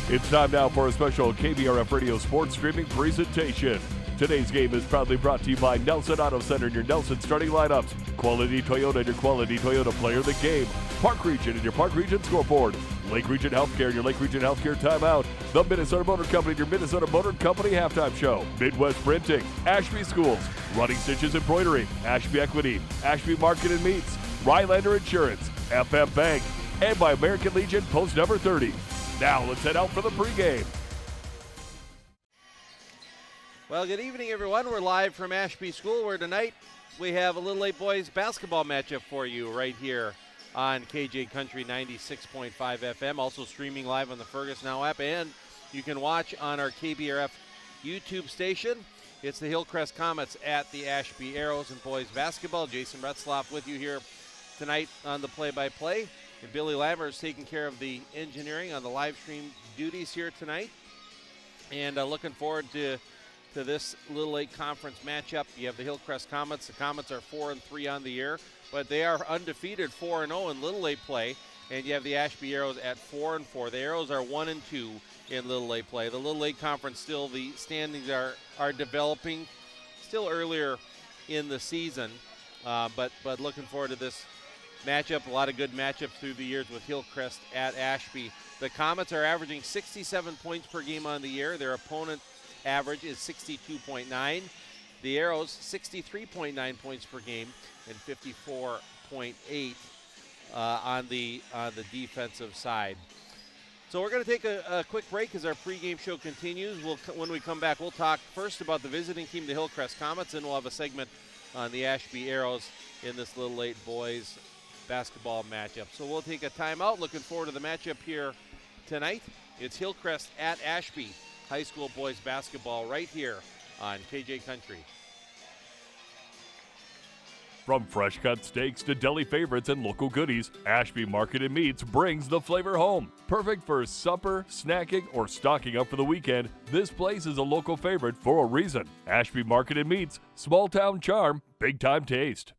It's time now for a special KBRF Radio Sports streaming presentation. Today's game is proudly brought to you by Nelson Auto Center and your Nelson starting lineups. Quality Toyota and your Quality Toyota player of the game. Park Region and your Park Region scoreboard. Lake Region Healthcare and your Lake Region Healthcare timeout. The Minnesota Motor Company and your Minnesota Motor Company halftime show. Midwest Printing. Ashby Schools. Running Stitches Embroidery. Ashby Equity. Ashby Market and Meats. Rylander Insurance. FM Bank. And by American Legion Post number 30. Now let's head out for the pregame. Well, good evening, everyone. We're live from Ashby School, where tonight we have a Little Lake Boys basketball matchup for you right here on KJ Country 96.5 FM, also streaming live on the Fergus Now app, and you can watch on our KBRF YouTube station. It's the Hillcrest Comets at the Ashby Arrows in boys basketball. Jason Retzloff with you here tonight on the play-by-play. And Billy Lammer is taking care of the engineering on the live stream duties here tonight. And looking forward to this Little Lake Conference matchup. You have the Hillcrest Comets. The Comets are 4-3 on the year, but they are undefeated 4-0 in Little Lake play. And you have the Ashby Arrows at 4-4. The Arrows are 1-2 in Little Lake play. The Little Lake Conference still, the standings are developing, still earlier in the season, but looking forward to this matchup. A lot of good matchups through the years with Hillcrest at Ashby. The Comets are averaging 67 points per game on the year. Their opponent average is 62.9. The Arrows 63.9 points per game and 54.8 on the defensive side. So we're going to take a quick break as our pregame show continues. When we come back, we'll talk first about the visiting team, the Hillcrest Comets, and we'll have a segment on the Ashby Arrows in this Little Lake boys basketball matchup. So we'll take a timeout. Looking forward to the matchup here tonight. It's Hillcrest at Ashby High School boys basketball right here on KJ Country. From fresh cut steaks to deli favorites and local goodies, Ashby Market and Meats brings the flavor home. Perfect for supper, snacking, or stocking up for the weekend, this place is a local favorite for a reason. Ashby Market and Meats, small town charm, big time taste.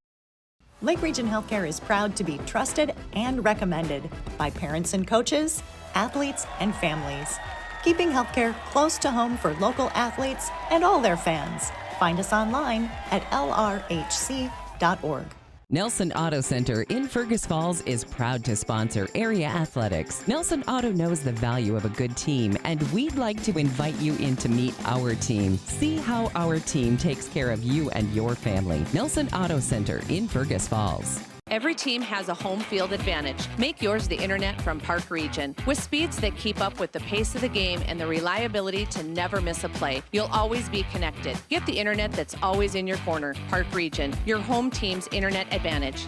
Lake Region Healthcare is proud to be trusted and recommended by parents and coaches, athletes, and families. Keeping healthcare close to home for local athletes and all their fans. Find us online at lrhc.org. Nelson Auto Center in Fergus Falls is proud to sponsor area athletics. Nelson Auto knows the value of a good team, and we'd like to invite you in to meet our team. See how our team takes care of you and your family. Nelson Auto Center in Fergus Falls. Every team has a home field advantage. Make yours the internet from Park Region. With speeds that keep up with the pace of the game and the reliability to never miss a play, you'll always be connected. Get the internet that's always in your corner. Park Region, your home team's internet advantage.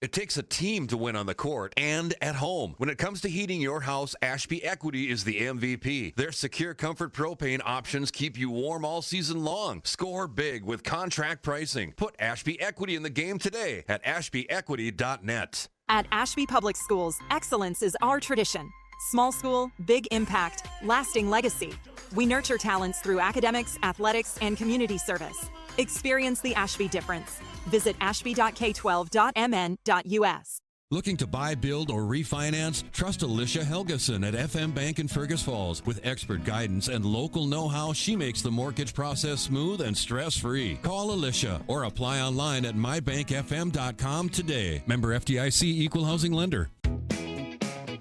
It takes a team to win on the court and at home. When it comes to heating your house, Ashby Equity is the MVP. Their secure comfort propane options keep you warm all season long. Score big with contract pricing. Put Ashby Equity in the game today at ashbyequity.net. At Ashby Public Schools, excellence is our tradition. Small school, big impact, lasting legacy. We nurture talents through academics, athletics, and community service. Experience the Ashby difference. Visit ashby.k12.mn.us. Looking to buy, build, or refinance? Trust Alicia Helgeson at FM Bank in Fergus Falls. With expert guidance and local know-how, she makes the mortgage process smooth and stress-free. Call Alicia or apply online at mybankfm.com today. Member FDIC Equal Housing Lender.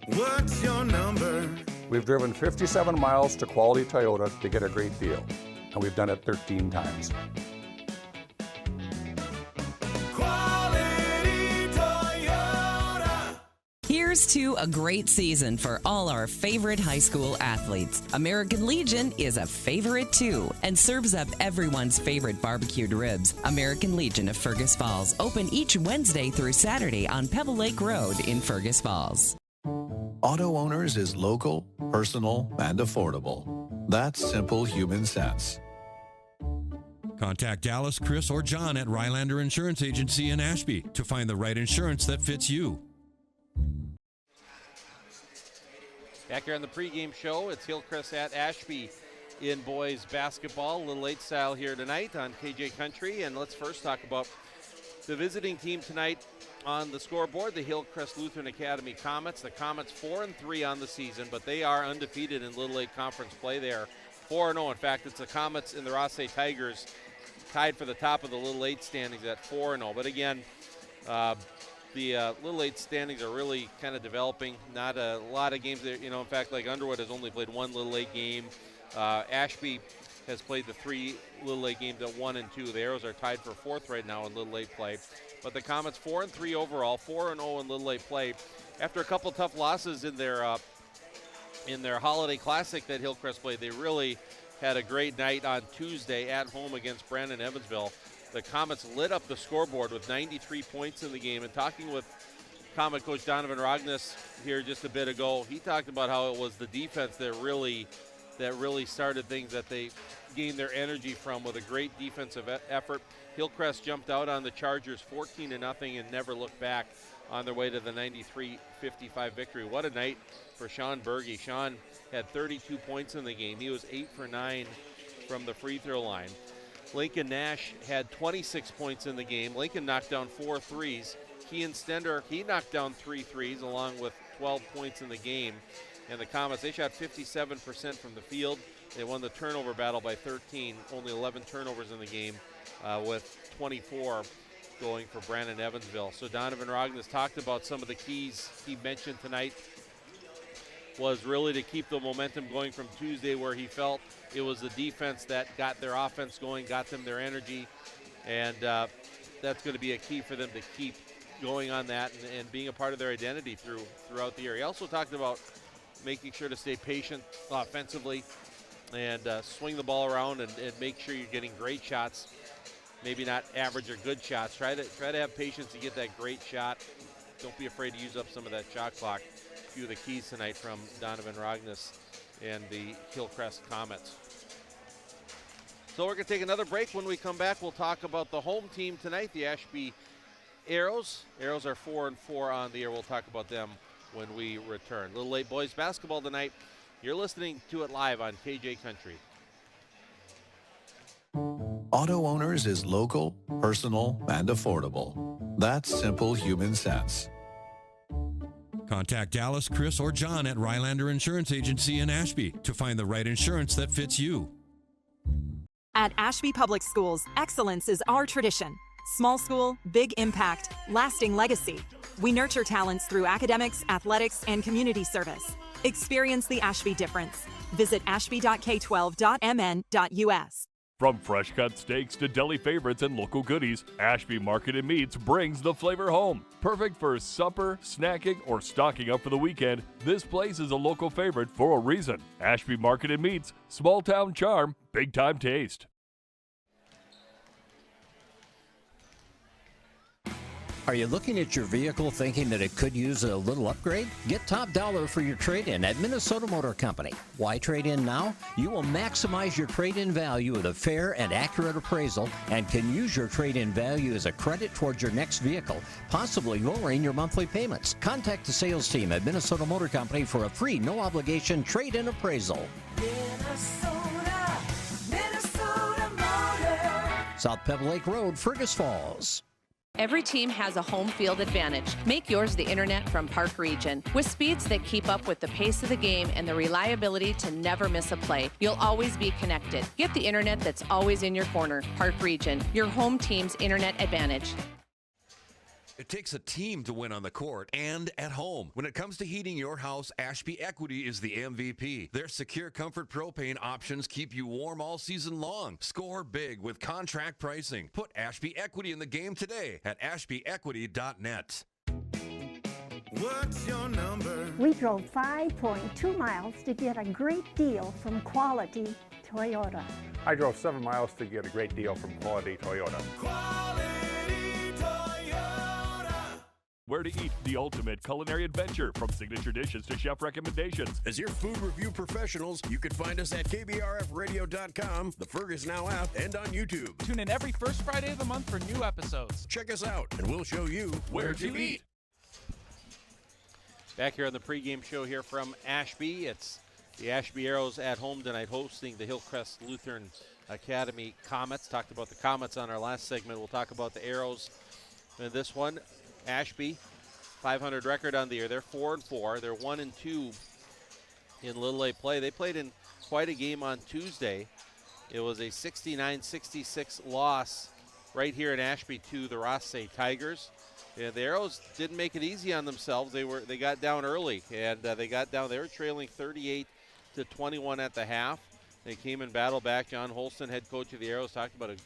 What's your number? We've driven 57 miles to Quality Toyota to get a great deal, and we've done it 13 times. Here's to a great season for all our favorite high school athletes. American Legion is a favorite too and serves up everyone's favorite barbecued ribs. American Legion of Fergus Falls, open each Wednesday through Saturday on Pebble Lake Road in Fergus Falls. Auto Owners is local, personal, and affordable. That's simple human sense. Contact Dallas, Chris, or John at Rylander Insurance Agency in Ashby to find the right insurance that fits you. Back here on the pregame show, it's Hillcrest at Ashby in boys basketball. A little late style here tonight on KJ Country. And let's first talk about the visiting team tonight, on the scoreboard, the Hillcrest Lutheran Academy Comets. The Comets 4-3 on the season, but they are undefeated in Little League Conference play. They are 4-0. In fact, it's the Comets and the Rothsay Tigers tied for the top of the Little 8 standings at 4-0. But again, the Little 8 standings are really kind of developing. Not a lot of games there. In fact, like Underwood has only played one Little 8 game. Ashby has played the 3 Little 8 games at 1 and 2. The Arrows are tied for 4th right now in Little 8 play. But the Comets 4-3 overall, 4-0 in Little 8 play. After a couple tough losses in their Holiday Classic that Hillcrest played, they really had a great night on Tuesday at home against Brandon Evansville. The Comets lit up the scoreboard with 93 points in the game. And talking with Comet coach Donovan Rognes here just a bit ago, he talked about how it was the defense that really started things, that they gained their energy from with a great defensive effort. Hillcrest jumped out on the Chargers 14-0 and never looked back on their way to the 93-55 victory. What a night for Sean Berge. Sean had 32 points in the game. He was 8 for 9 from the free throw line. Lincoln Nash had 26 points in the game. Lincoln knocked down 4 threes. Kean Stender, he knocked down 3 threes along with 12 points in the game. And the Comets, they shot 57% from the field. They won the turnover battle by 13, only 11 turnovers in the game, with 24 going for Brandon Evansville. So Donovan Rognes talked about some of the keys he mentioned tonight was really to keep the momentum going from Tuesday, where he felt it was the defense that got their offense going, got them their energy, and that's going to be a key for them to keep going on that and being a part of their identity throughout the year. He also talked about making sure to stay patient offensively and swing the ball around and make sure you're getting great shots. Maybe not average or good shots. Try to have patience to get that great shot. Don't be afraid to use up some of that shot clock. A few of the keys tonight from Donovan Rognes and the Hillcrest Comets. So we're going to take another break. When we come back, we'll talk about the home team tonight, the Ashby Arrows. Arrows are 4-4 on the year. We'll talk about them when we return. Little 8 boys basketball tonight. You're listening to it live on KJ Country. Auto Owners is local, personal, and affordable. That's simple human sense. Contact Dallas, Chris, or John at Rylander Insurance Agency in Ashby to find the right insurance that fits you. At Ashby Public Schools, excellence is our tradition. Small school, big impact, lasting legacy. We nurture talents through academics, athletics, and community service. Experience the Ashby difference. Visit ashby.k12.mn.us. From fresh cut steaks to deli favorites and local goodies, Ashby Market and Meats brings the flavor home. Perfect for supper, snacking, or stocking up for the weekend, this place is a local favorite for a reason. Ashby Market and Meats, small town charm, big time taste. Are you looking at your vehicle thinking that it could use a little upgrade? Get top dollar for your trade-in at Minnesota Motor Company. Why trade in now? You will maximize your trade-in value with a fair and accurate appraisal and can use your trade-in value as a credit towards your next vehicle, possibly lowering your monthly payments. Contact the sales team at Minnesota Motor Company for a free, no-obligation trade-in appraisal. Minnesota Motor. South Pebble Lake Road, Fergus Falls. Every team has a home field advantage. Make yours the internet from Park Region. With speeds that keep up with the pace of the game and the reliability to never miss a play, you'll always be connected. Get the internet that's always in your corner. Park Region, your home team's internet advantage. It takes a team to win on the court and at home. When it comes to heating your house, Ashby Equity is the MVP. Their secure comfort propane options keep you warm all season long. Score big with contract pricing. Put Ashby Equity in the game today at ashbyequity.net. What's your number? We drove 5.2 miles to get a great deal from Quality Toyota. I drove 7 miles to get a great deal from Quality Toyota. Where to eat, the ultimate culinary adventure, from signature dishes to chef recommendations. As your food review professionals, you can find us at KBRFradio.com, the Fergus Now app, and on YouTube. Tune in every first Friday of the month for new episodes. Check us out, and we'll show you where to eat. Back here on the pregame show here from Ashby. It's the Ashby Arrows at home tonight, hosting the Hillcrest Lutheran Academy Comets. Talked about the Comets on our last segment. We'll talk about the Arrows in this one. Ashby, 500 record on the year. They're 4-4. They're 1-2 in Little A play. They played in quite a game on Tuesday. It was a 69-66 loss right here in Ashby to the Rothsay Tigers. Yeah, the Arrows didn't make it easy on themselves. They got down early, and they were trailing 38-21 at the half. They came and battled back. John Holston, head coach of the Arrows, talked about a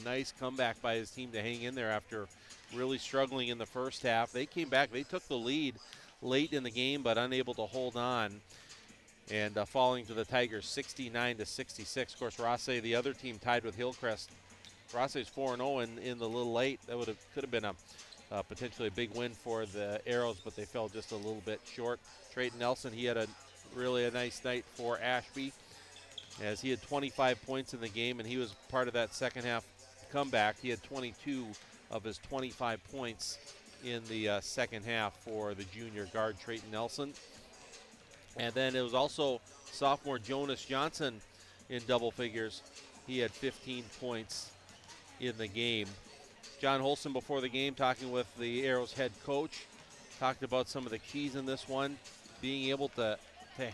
nice comeback by his team to hang in there after really struggling in the first half. They came back. They took the lead late in the game, but unable to hold on, and falling to the Tigers 69-66. Of course, Rothsay, the other team, tied with Hillcrest. Rothsay's 4-0 in the Little 8. That could have been potentially a big win for the Arrows, but they fell just a little bit short. Trayton Nelson, he had a nice night for Ashby, as he had 25 points in the game, and he was part of that second half comeback. He had 22 of his 25 points in the second half for the junior guard, Trayton Nelson. And then it was also sophomore Jonas Johnson in double figures. He had 15 points in the game. John Holston, before the game, talking with the Arrows head coach, talked about some of the keys in this one, being able to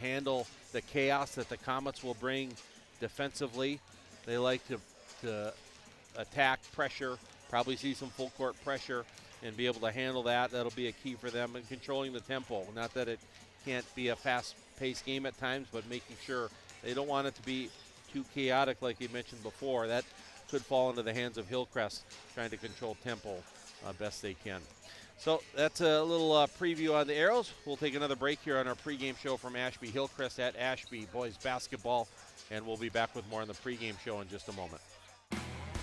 handle the chaos that the Comets will bring defensively. They like to attack, pressure, probably see some full court pressure, and be able to handle that. That'll be a key for them, and controlling the tempo. Not that it can't be a fast-paced game at times, but making sure they don't want it to be too chaotic like you mentioned before. That could fall into the hands of Hillcrest, trying to control tempo best they can. So that's a little preview on the Arrows. We'll take another break here on our pregame show from Ashby. Hillcrest at Ashby, boys basketball, and we'll be back with more on the pregame show in just a moment.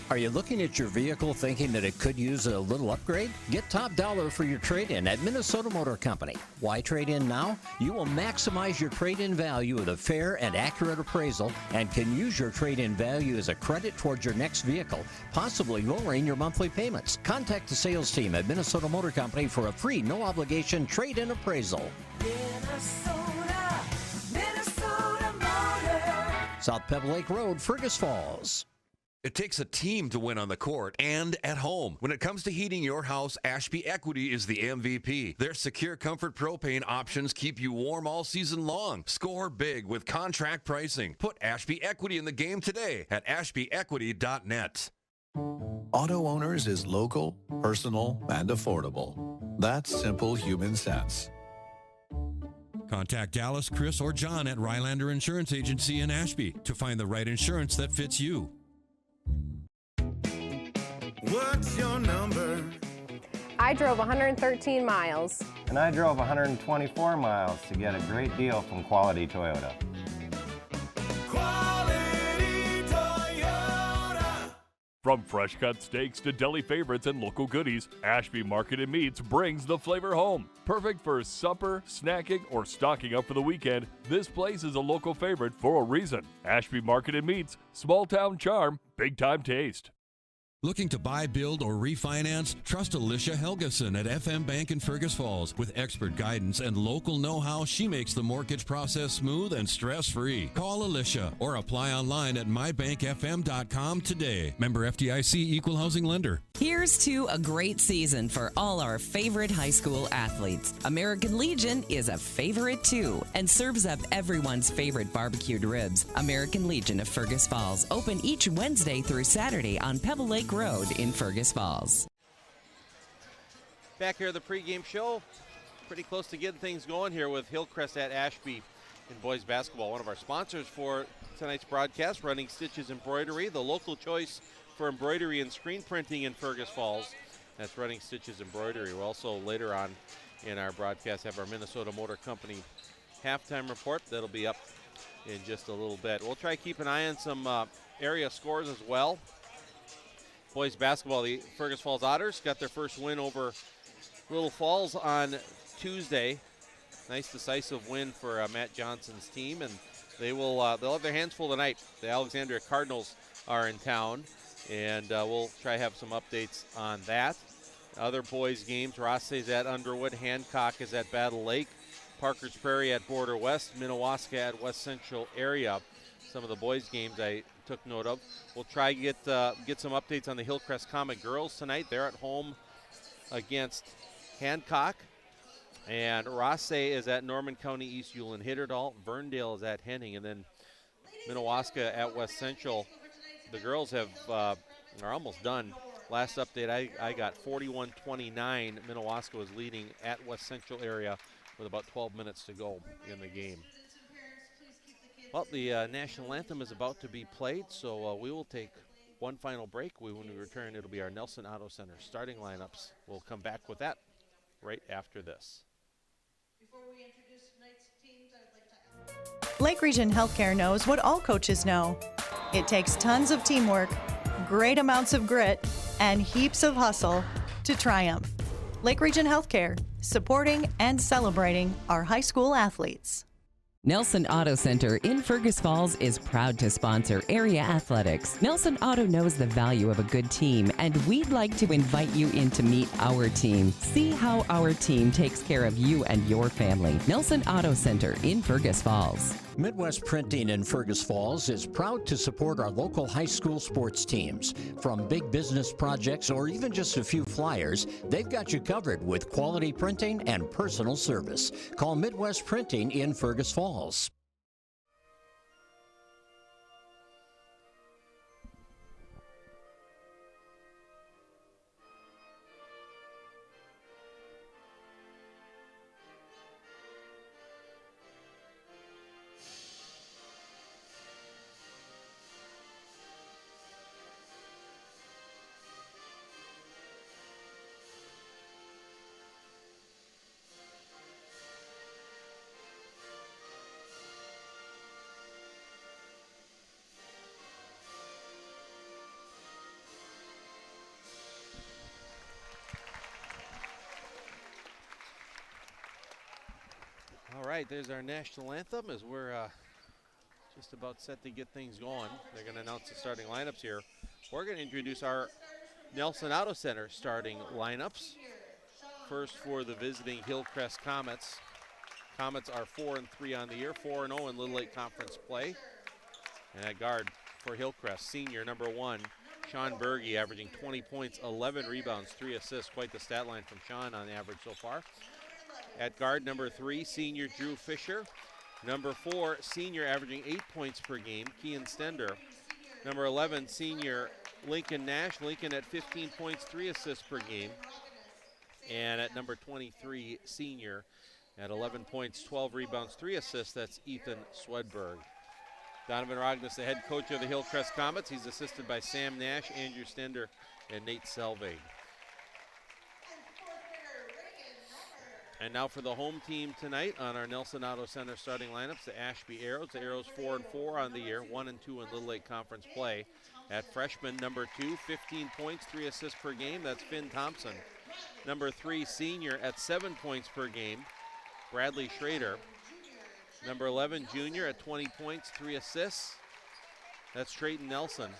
Are you looking at your vehicle thinking that it could use a little upgrade? Get top dollar for your trade-in at Minnesota Motor Company. Why trade in now? You will maximize your trade-in value with a fair and accurate appraisal, and can use your trade-in value as a credit towards your next vehicle, possibly lowering your monthly payments. Contact the sales team at Minnesota Motor Company for a free, no-obligation trade-in appraisal. Minnesota Motor. South Pebble Lake Road, Fergus Falls. It takes a team to win on the court and at home. When it comes to heating your house, Ashby Equity is the MVP. Their secure comfort propane options keep you warm all season long. Score big with contract pricing. Put Ashby Equity in the game today at ashbyequity.net. Auto Owners is local, personal, and affordable. That's simple human sense. Contact Dallas, Chris, or John at Rylander Insurance Agency in Ashby to find the right insurance that fits you. What's your number? I drove 113 miles. And I drove 124 miles to get a great deal from Quality Toyota. Quality Toyota. From fresh cut steaks to deli favorites and local goodies, Ashby Market and Meats brings the flavor home. Perfect for supper, snacking, or stocking up for the weekend, this place is a local favorite for a reason. Ashby Market and Meats, small town charm, big time taste. Looking to buy, build, or refinance? Trust Alicia Helgeson at FM Bank in Fergus Falls. With expert guidance and local know-how, she makes the mortgage process smooth and stress-free. Call Alicia or apply online at mybankfm.com today. Member FDIC Equal Housing Lender. Here's to a great season for all our favorite high school athletes. American Legion is a favorite too and serves up everyone's favorite barbecued ribs. American Legion of Fergus Falls, open each Wednesday through Saturday on Pebble Lake Road in Fergus Falls. Back here at the pregame show, pretty close to getting things going here with Hillcrest at Ashby in boys basketball. One of our sponsors for tonight's broadcast, Running Stitches Embroidery, the local choice for embroidery and screen printing in Fergus Falls. That's Running Stitches Embroidery. We'll also later on in our broadcast have our Minnesota Motor Company halftime report. That'll be up in just a little bit. We'll try to keep an eye on some area scores as well. Boys basketball, the Fergus Falls Otters got their first win over Little Falls on Tuesday. Nice decisive win for Matt Johnson's team, and they'll have their hands full tonight. The Alexandria Cardinals are in town, and we'll try to have some updates on that. Other boys games, Rothsay's at Underwood, Hancock is at Battle Lake, Parker's Prairie at Border West, Minnewaska at West Central area. Some of the boys games I took note of. We'll try to get some updates on the Hillcrest Comet girls tonight. They're at home against Hancock. And Rossay is at Norman County East Ulen Hitterdal. Verndale is at Henning. And then Minnewaska at West Central. The girls are almost done. Last update I got 41-29. Minnewaska was leading at West Central area with about 12 minutes to go in the game. Well, the national anthem is about to be played, so we will take one final break. When we return, it'll be our Nelson Auto Center starting lineups. We'll come back with that right after this. Before we introduce tonight's teams, I'd like Lake Region Healthcare knows what all coaches know. It takes tons of teamwork, great amounts of grit, and heaps of hustle to triumph. Lake Region Healthcare, supporting and celebrating our high school athletes. Nelson Auto Center in Fergus Falls is proud to sponsor area athletics. Nelson Auto knows the value of a good team, and we'd like to invite you in to meet our team. See how our team takes care of you and your family. Nelson Auto Center in Fergus Falls. Midwest Printing in Fergus Falls is proud to support our local high school sports teams. From big business projects or even just a few flyers, they've got you covered with quality printing and personal service. Call Midwest Printing in Fergus Falls. All right, there's our national anthem as we're just about set to get things going. They're going to announce the starting lineups here. We're going to introduce our Nelson Auto Center starting lineups. First for the visiting Hillcrest Comets. Comets are 4-3 on the year, 4-0 in Little Lake Conference play. And at guard for Hillcrest, senior number 1, Sean Berge, averaging 20 points, 11 rebounds, 3 assists. Quite the stat line from Sean on average so far. At guard, number 3, senior Drew Fisher. Number 4, senior averaging 8 points per game, Kean Stender. Number 11, senior Lincoln Nash. Lincoln at 15 points, 3 assists per game. And at number 23, senior at 11 points, 12 rebounds, 3 assists, that's Ethan Swedberg. Donovan Rognus, the head coach of the Hillcrest Comets. He's assisted by Sam Nash, Andrew Stender, and Nate Selvig. And now for the home team tonight on our Nelson Auto Center starting lineups, the Ashby Arrows. The Arrows 4-4 on the year, 1-2 in Little Lake Conference play. At freshman, number 2, 15 points, 3 assists per game, that's Finn Thompson. Number 3, senior at 7 points per game, Bradley Schrader. Number 11, junior at 20 points, 3 assists, that's Trayton Nelson.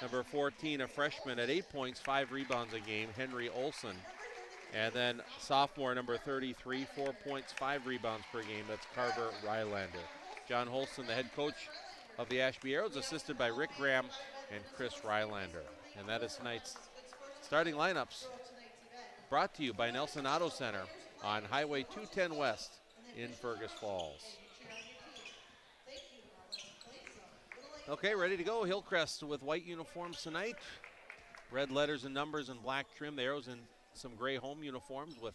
Number 14, a freshman at 8 points, 5 rebounds a game, Henry Olson. And then sophomore, number 33, 4 points, 5 rebounds per game. That's Carver Rylander. John Holston, the head coach of the Ashby Arrows, assisted by Rick Graham and Chris Rylander. And that is tonight's starting lineups, brought to you by Nelson Auto Center on Highway 210 West in Fergus Falls. Okay, ready to go. Hillcrest with white uniforms tonight. Red letters and numbers and black trim. The Arrows in some gray home uniforms with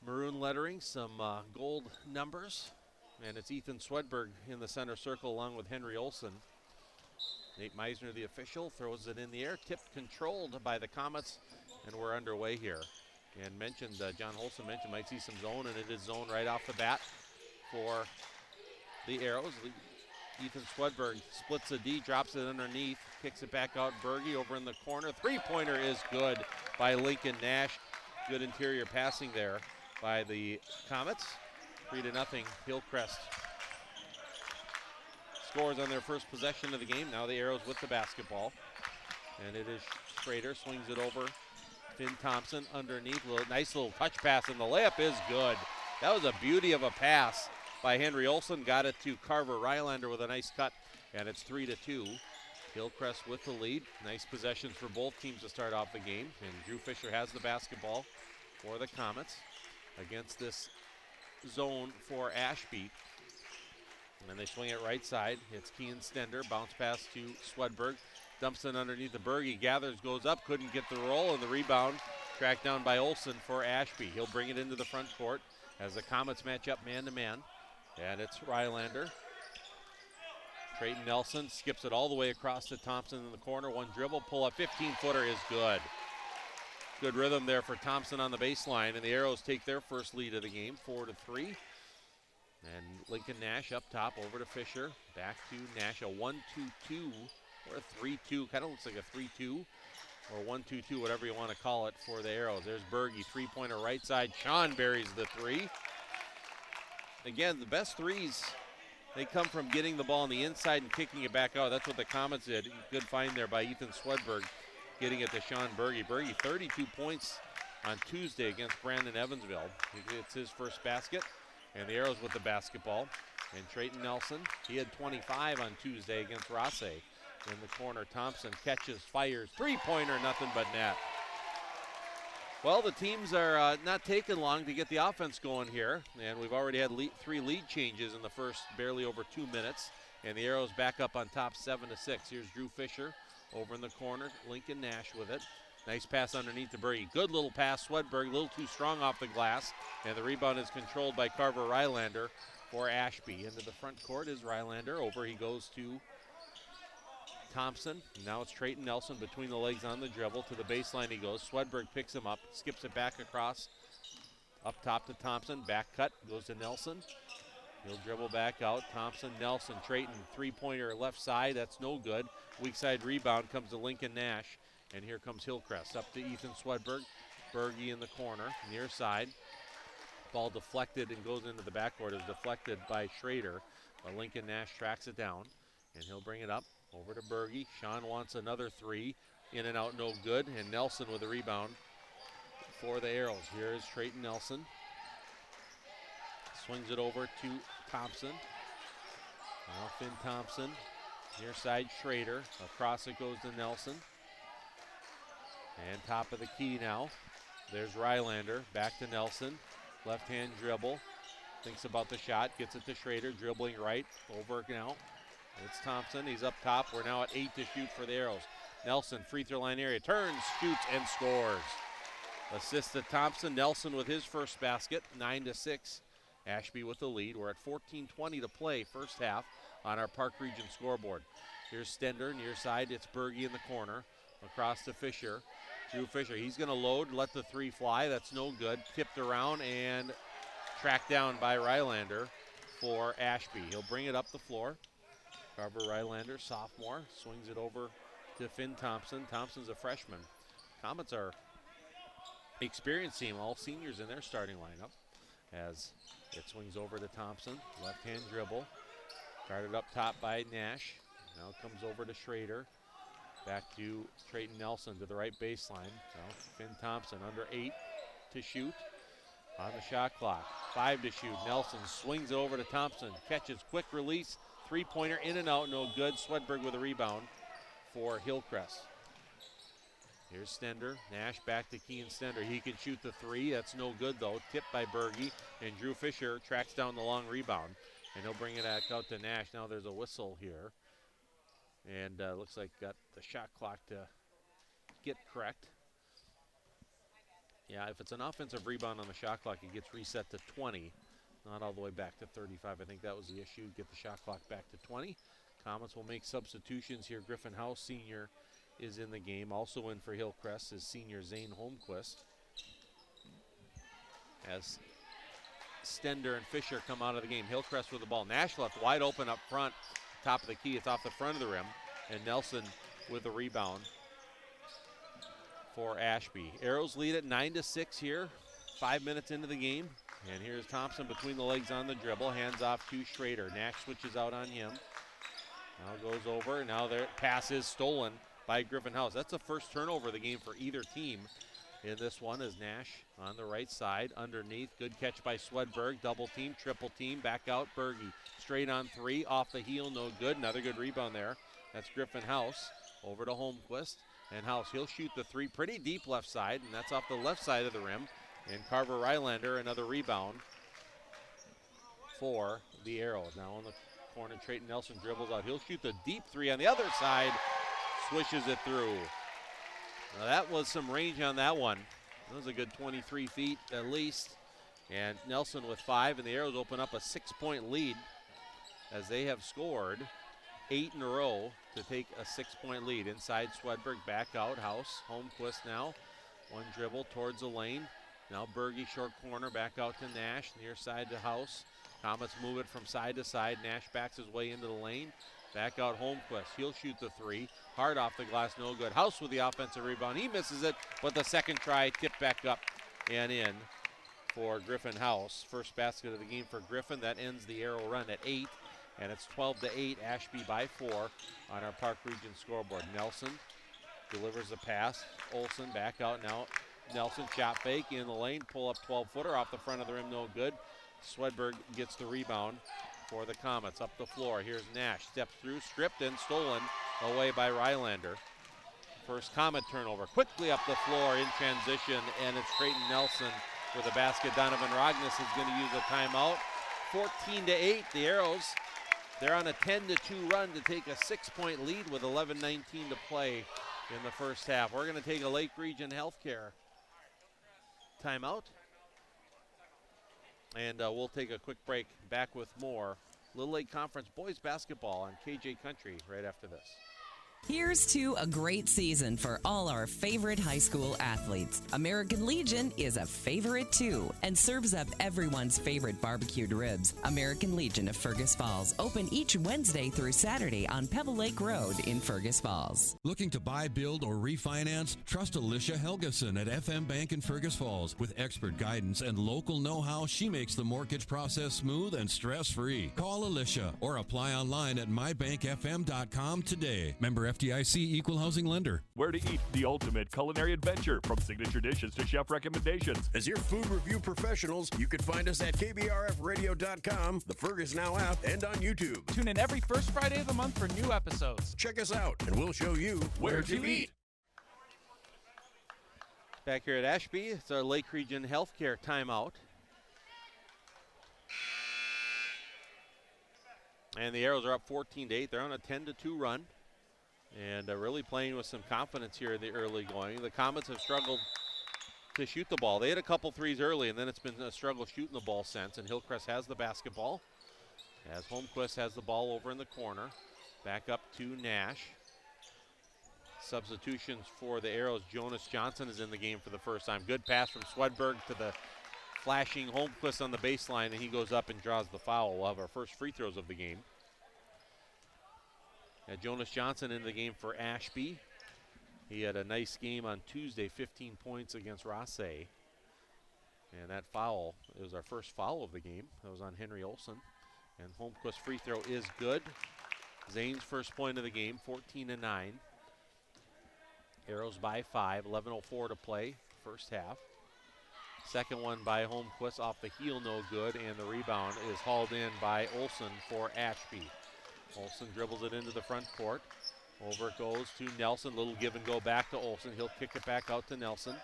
maroon lettering, some gold numbers. And it's Ethan Swedberg in the center circle along with Henry Olson. Nate Meisner, the official, throws it in the air, tipped, controlled by the Comets, and we're underway here. And John Holson mentioned might see some zone, and it is zone right off the bat for the Arrows. Ethan Swedberg splits the D, drops it underneath, kicks it back out. Berge over in the corner. Three-pointer is good by Lincoln Nash. Good interior passing there by the Comets. 3-0 Hillcrest scores on their first possession of the game. Now the Arrows with the basketball. And it is Schrader, swings it over. Finn Thompson underneath. Nice little touch pass, and the layup is good. That was a beauty of a pass by Henry Olson. Got it to Carver Rylander with a nice cut, and it's 3-2. Hillcrest with the lead. Nice possessions for both teams to start off the game. And Drew Fisher has the basketball for the Comets against this zone for Ashby. And they swing it right side. It's Kean Stender. Bounce pass to Swedberg. Dumps it underneath the Berge. Gathers, goes up. Couldn't get the roll. And the rebound tracked down by Olsen for Ashby. He'll bring it into the front court as the Comets match up man-to-man. And it's Rylander. Trayton Nelson skips it all the way across to Thompson in the corner. One dribble, pull-up, 15-footer is good. Good rhythm there for Thompson on the baseline. And the Arrows take their first lead of the game, 4-3. And Lincoln Nash up top over to Fisher. Back to Nash, a 1-2-2 or a 3-2. Kind of looks like a 3-2 or 1-2-2, whatever you want to call it for the Arrows. There's Berge, three-pointer right side. Sean buries the three. Again, the best threes, they come from getting the ball on the inside and kicking it back out. That's what the Comets did. Good find there by Ethan Swedberg, getting it to Sean Berge. Berge, 32 points on Tuesday against Brandon Evansville. It's his first basket. And the Arrows with the basketball. And Trayton Nelson, he had 25 on Tuesday against Rosse. In the corner, Thompson catches, fires, three-pointer, nothing but net. Well, the teams are not taking long to get the offense going here. And we've already had three lead changes in the first barely over 2 minutes. And the Arrows back up on top 7-6. Here's Drew Fisher over in the corner. Lincoln Nash with it. Nice pass underneath the Berge. Good little pass. Swedberg a little too strong off the glass. And the rebound is controlled by Carver Rylander for Ashby. Into the front court is Rylander. Over he goes to Thompson. Now it's Trayton Nelson between the legs on the dribble. To the baseline he goes. Swedberg picks him up. Skips it back across. Up top to Thompson. Back cut. Goes to Nelson. He'll dribble back out. Thompson, Nelson, Trayton. Three-pointer left side. That's no good. Weak side rebound comes to Lincoln Nash. And here comes Hillcrest up to Ethan Swedberg. Berge in the corner, near side. Ball deflected and goes into the backcourt. It was deflected by Schrader, but Lincoln Nash tracks it down, and he'll bring it up over to Berge. Sean wants another three. In and out, no good. And Nelson with a rebound for the Arrows. Here is Trayton Nelson. Swings it over to Thompson. Now Finn Thompson. Near side, Schrader. Across it goes to Nelson. And top of the key now. There's Rylander. Back to Nelson. Left-hand dribble. Thinks about the shot. Gets it to Schrader. Dribbling right. Over now. It's Thompson. He's up top. We're now at 8 to shoot for the Arrows. Nelson, free throw line area. Turns, shoots, and scores. Assist to Thompson. Nelson with his first basket. 9-6. Ashby with the lead. We're at 14:20 to play first half on our Park Region scoreboard. Here's Stender. Near side. It's Berge in the corner. Across to Fisher. Drew Fisher, he's going to load, let the three fly. That's no good. Tipped around and tracked down by Rylander for Ashby. He'll bring it up the floor. Carver Rylander, sophomore, swings it over to Finn Thompson. Thompson's a freshman. Comets are experienced team, all seniors in their starting lineup. As it swings over to Thompson, left-hand dribble. Guarded up top by Nash. Now it comes over to Schrader. Back to Trayton Nelson to the right baseline. So Finn Thompson under 8 to shoot on the shot clock. 5 to shoot. Nelson swings it over to Thompson. Catches, quick release. Three-pointer in and out, no good. Swedberg with a rebound for Hillcrest. Here's Stender. Nash back to Kean Stender. He can shoot the three. That's no good, though. Tipped by Berge. And Drew Fisher tracks down the long rebound. And he'll bring it back out to Nash. Now there's a whistle here. And looks like got the shot clock to get correct. Yeah, if it's an offensive rebound on the shot clock, it gets reset to 20. Not all the way back to 35. I think that was the issue. Get the shot clock back to 20. Comets will make substitutions here. Griffin House, senior, is in the game. Also in for Hillcrest is senior Zane Holmquist. As Stender and Fisher come out of the game. Hillcrest with the ball. Nash left wide open up front. Top of the key. It's off the front of the rim. And Nelson with the rebound for Ashby. Arrows lead at 9-6 here. 5 minutes into the game. And here's Thompson between the legs on the dribble. Hands off to Schrader. Nash switches out on him. Now goes over. Now their pass is stolen by Griffin House. That's the first turnover of the game for either team. in this one is Nash on the right side. Underneath, good catch by Swedberg. Double team, triple team, back out Berge. Straight on three, off the heel, no good. Another good rebound there. That's Griffin House. Over to Holmquist. And House, he'll shoot the three pretty deep left side, and that's off the left side of the rim. And Carver Rylander, another rebound for the Arrows. Now on the corner, Trayton Nelson dribbles out. He'll shoot the deep three on the other side. Swishes it through. Now that was some range on that one. That was a good 23 feet at least. And Nelson with 5, and the Arrows open up a 6-point lead as they have scored 8 in a row to take a 6-point lead. Inside Swedberg, back out, House, Holmquist now. One dribble towards the lane. Now Berge, short corner, back out to Nash, near side to House. Comets move it from side to side. Nash backs his way into the lane. Back out Holmquist. He'll shoot the three. Hard off the glass, no good. House with the offensive rebound. He misses it, but the second try tipped back up and in for Griffin House. First basket of the game for Griffin. That ends the Arrow run at 8, and it's 12-8. Ashby by 4 on our Park Region scoreboard. Nelson delivers the pass. Olson back out now. Nelson shot fake in the lane. Pull up 12-footer off the front of the rim, no good. Swedberg gets the rebound for the Comets. Up the floor, here's Nash. Steps through, stripped and stolen away by Rylander. First Comet turnover. Quickly up the floor in transition, and it's Trayton Nelson with a basket. Donovan Rognes is going to use a timeout. 14-8, the Arrows. They're on a 10-2 run to take a 6-point lead with 11:19 to play in the first half. We're going to take a Lake Region Healthcare timeout. And we'll take a quick break. Back with more Little Lake Conference boys basketball on KJ Country right after this. Here's to a great season for all our favorite high school athletes. American Legion is a favorite too and serves up everyone's favorite barbecued ribs. American Legion of Fergus Falls, open each Wednesday through Saturday on Pebble Lake Road in Fergus Falls. Looking to buy, build, or refinance? Trust Alicia Helgeson at FM Bank in Fergus Falls. With expert guidance and local know-how, she makes the mortgage process smooth and stress-free. Call Alicia or apply online at mybankfm.com today. Member FDIC equal housing lender. Where to eat, the ultimate culinary adventure, from signature dishes to chef recommendations. As your food review professionals, you can find us at KBRFradio.com, the Fergus Now app, and on YouTube. Tune in every first Friday of the month for new episodes. Check us out, and we'll show you where to eat. Back here at Ashby, it's our Lake Region Healthcare timeout. And the Arrows are up 14-8. They're on a 10-2 run. And really playing with some confidence here in the early going. The Comets have struggled to shoot the ball. They had a couple threes early, and then it's been a struggle shooting the ball since. And Hillcrest has the basketball as Holmquist has the ball over in the corner. Back up to Nash. Substitutions for the Arrows. Jonas Johnson is in the game for the first time. Good pass from Swedberg to the flashing Holmquist on the baseline, and he goes up and draws the foul. We'll have our first free throws of the game. Jonas Johnson in the game for Ashby. He had a nice game on Tuesday, 15 points against Rossay. And that foul, it was our first foul of the game. That was on Henry Olson. And Holmquist's free throw is good. Zane's first point of the game, 14-9. Arrows by 5, 11:04 to play, first half. Second one by Holmquist off the heel, no good. And the rebound is hauled in by Olson for Ashby. Olson dribbles it into the front court. Over it goes to Nelson. Little give and go back to Olson. He'll kick it back out to Nelson.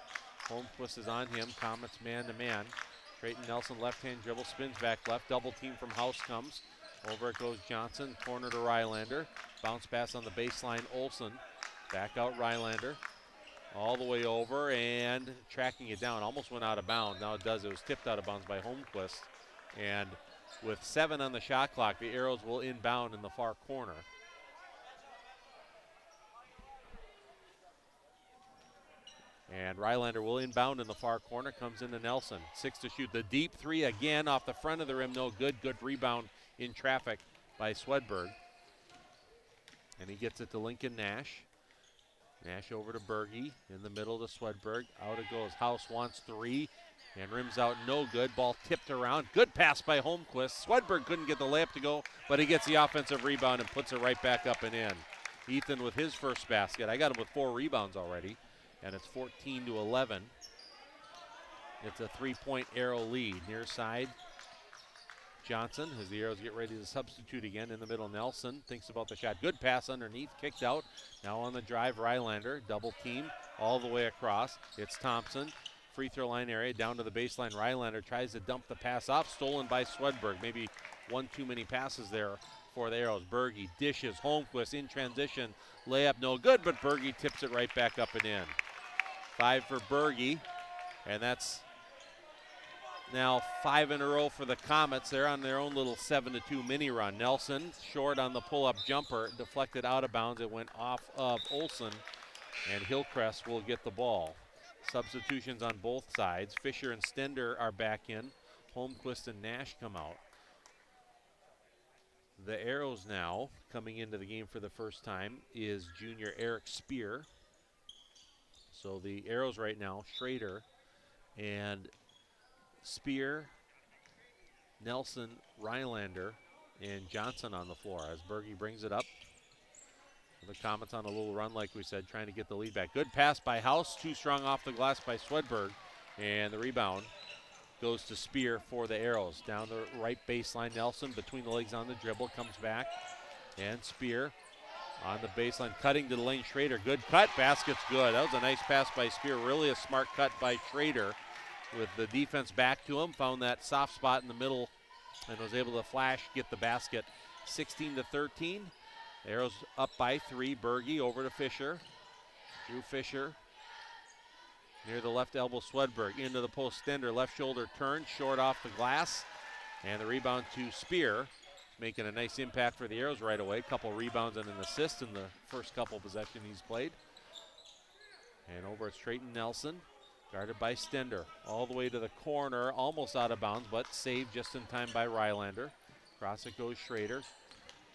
Holmquist is on him. Comets man to man. Trayton Nelson left-hand dribble, spins back left. Double team from House comes. Over it goes Johnson. Corner to Rylander. Bounce pass on the baseline. Olson. Back out Rylander. All the way over and tracking it down. Almost went out of bounds. Now it does. It was tipped out of bounds by Holmquist. And with 7 on the shot clock, the Arrows will inbound in the far corner. And Rylander will inbound in the far corner, comes into Nelson. 6 to shoot. The deep three again off the front of the rim, no good. Good rebound in traffic by Swedberg. And he gets it to Lincoln Nash. Nash over to Berge, in the middle to Swedberg. Out it goes. House wants 3. And rims out, no good. Ball tipped around. Good pass by Holmquist. Swedberg couldn't get the layup to go, but he gets the offensive rebound and puts it right back up and in. Ethan with his first basket. I got him with 4 rebounds already, and it's 14-11. It's a 3-point Arrow lead. Near side, Johnson, as the Arrows get ready to substitute again. In the middle, Nelson thinks about the shot. Good pass underneath, kicked out. Now on the drive, Rylander, double team all the way across. It's Thompson, free throw line area, down to the baseline. Rylander tries to dump the pass off, stolen by Swedberg. Maybe one too many passes there for the Arrows. Berge dishes, Holmquist in transition, layup no good, but Berge tips it right back up and in. 5 for Berge, and that's now 5 in a row for the Comets. They're on their own little 7-2 mini run. Nelson short on the pull-up jumper, deflected out of bounds. It went off of Olsen, and Hillcrest will get the ball. Substitutions on both sides. Fisher and Stender are back in. Holmquist and Nash come out. The Arrows now, coming into the game for the first time, is junior Eric Spear. So the Arrows right now, Schrader and Spear, Nelson, Rylander, and Johnson on the floor as Berge brings it up. The Comets on a little run, like we said, trying to get the lead back. Good pass by House, too strong off the glass by Swedberg, and the rebound goes to Spear for the Arrows. Down the right baseline, Nelson between the legs on the dribble, comes back, and Spear on the baseline, cutting to the lane. Schrader, good cut, basket's good. That was a nice pass by Spear, really a smart cut by Schrader. With the defense back to him, found that soft spot in the middle and was able to flash, get the basket. 16-13. Arrows up by 3. Berge over to Fisher. Drew Fisher near the left elbow. Swedberg into the post. Stender, left shoulder turn, short off the glass. And the rebound to Spear, making a nice impact for the Arrows right away. Couple rebounds and an assist in the first couple possessions he's played. And over at Straighton Nelson. Guarded by Stender, all the way to the corner, almost out of bounds, but saved just in time by Rylander. Across it goes Schrader.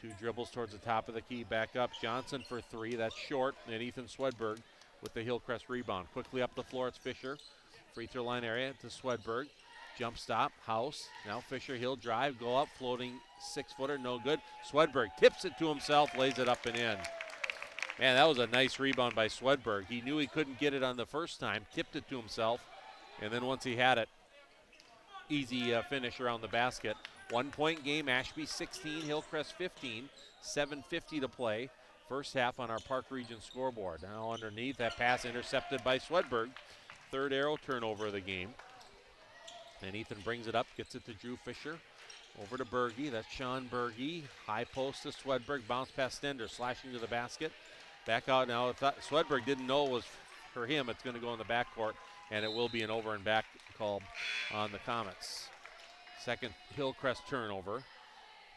2 dribbles towards the top of the key, back up. Johnson for 3, that's short, and Ethan Swedberg with the Hillcrest rebound. Quickly up the floor, it's Fisher. Free throw line area to Swedberg. Jump stop, House. Now Fisher, he'll drive, go up, floating 6-footer, no good. Swedberg tips it to himself, lays it up and in. Man, that was a nice rebound by Swedberg. He knew he couldn't get it on the first time, tipped it to himself, and then once he had it, easy finish around the basket. 1-point game, Ashby 16, Hillcrest 15, 7:50 to play. First half on our Park Region scoreboard. Now underneath, that pass intercepted by Swedberg. 3rd Arrow turnover of the game. And Ethan brings it up, gets it to Drew Fisher. Over to Berge, that's Sean Berge. High post to Swedberg, bounce past Stender, slashing to the basket. Back out now. Swedberg didn't know it was for him. It's going to go in the backcourt, and it will be an over and back call on the Comets. Second Hillcrest turnover.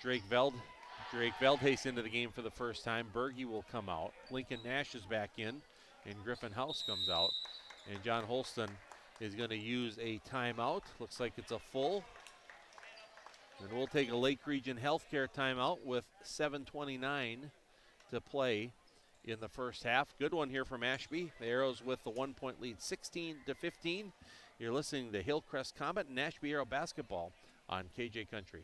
Drake Veldhuis into the game for the first time. Berge will come out. Lincoln Nash is back in, and Griffin House comes out. And John Holston is going to use a timeout. Looks like it's a full. And we'll take a Lake Region Healthcare timeout with 7:29 to play in the first half. Good one here from Ashby. The Arrows with the 1-point lead, 16-15. You're listening to Hillcrest Comet and Ashby Arrow basketball on KJ Country.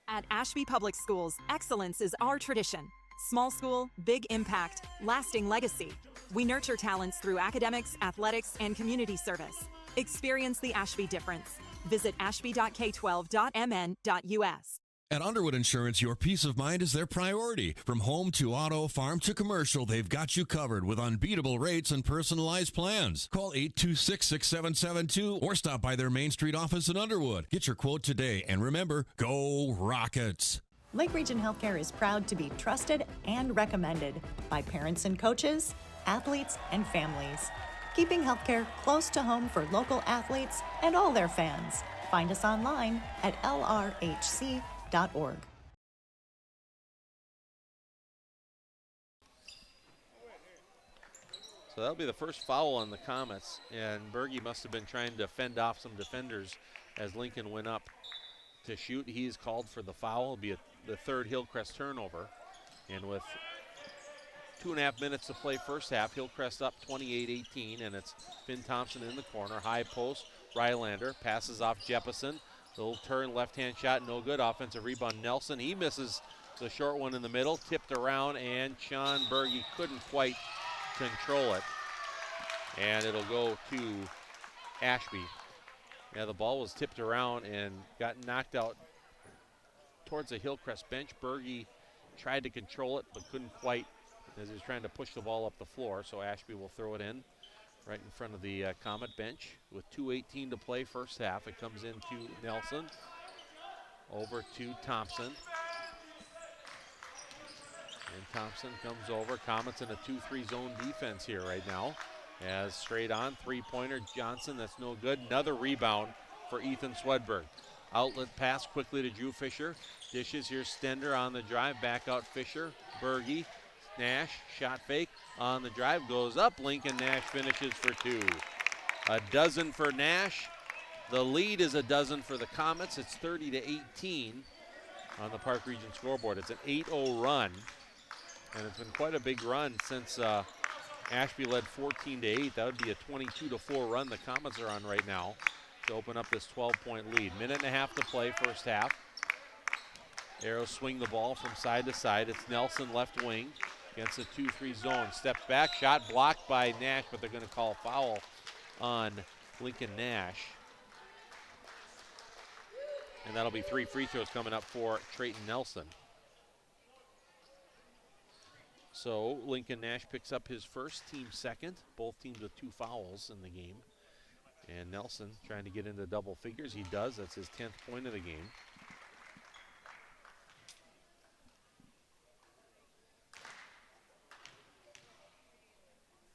At Ashby Public Schools, excellence is our tradition. Small school, big impact, lasting legacy. We nurture talents through academics, athletics, and community service. Experience the Ashby difference. Visit ashby.k12.mn.us. At Underwood Insurance, your peace of mind is their priority. From home to auto, farm to commercial, they've got you covered with unbeatable rates and personalized plans. Call 826-6772 or stop by their Main Street office in Underwood. Get your quote today, and remember, go Rockets! Lake Region Healthcare is proud to be trusted and recommended by parents and coaches, athletes, and families. Keeping healthcare close to home for local athletes and all their fans. Find us online at lrhc.org. So that'll be the first foul on the Comets, and Berge must have been trying to fend off some defenders as Lincoln went up to shoot. He's called for the foul. It'll be the 3rd Hillcrest turnover. And with 2.5 minutes to play first half, Hillcrest up 28-18, and it's Finn Thompson in the corner. High post, Rylander passes off Jeppesen. Little turn, left-hand shot, no good. Offensive rebound, Nelson. He misses the short one in the middle, tipped around, and Sean Berge couldn't quite control it. And it'll go to Ashby. Yeah, the ball was tipped around and got knocked out towards the Hillcrest bench. Berge tried to control it, but couldn't quite as he was trying to push the ball up the floor. So Ashby will throw it in right in front of the Comet bench with 2:18 to play first half. It comes into Nelson. Over to Thompson. And Thompson comes over. Comets in a 2-3 zone defense here right now. As straight on, three-pointer Johnson, that's no good. Another rebound for Ethan Swedberg. Outlet pass quickly to Drew Fisher. Dishes, here's Stender on the drive. Back out Fisher. Berge. Nash, shot fake on the drive. Goes up. Lincoln Nash finishes for two. A dozen for Nash. The lead is a dozen for the Comets. It's 30-18 on the Park Region scoreboard. It's an 8-0 run. And it's been quite a big run since Ashby led 14-8. That would be a 22-4 run the Comets are on right now to open up this 12-point lead. Minute and a half to play first half. Arrows swing the ball from side to side. It's Nelson left wing against the 2-3 zone. Steps back, shot blocked by Nash, but they're going to call a foul on Lincoln Nash. And that'll be 3 free throws coming up for Trayton Nelson. So Lincoln Nash picks up his first, team second. Both teams with 2 fouls in the game. And Nelson trying to get into double figures. He does. That's his 10th point of the game.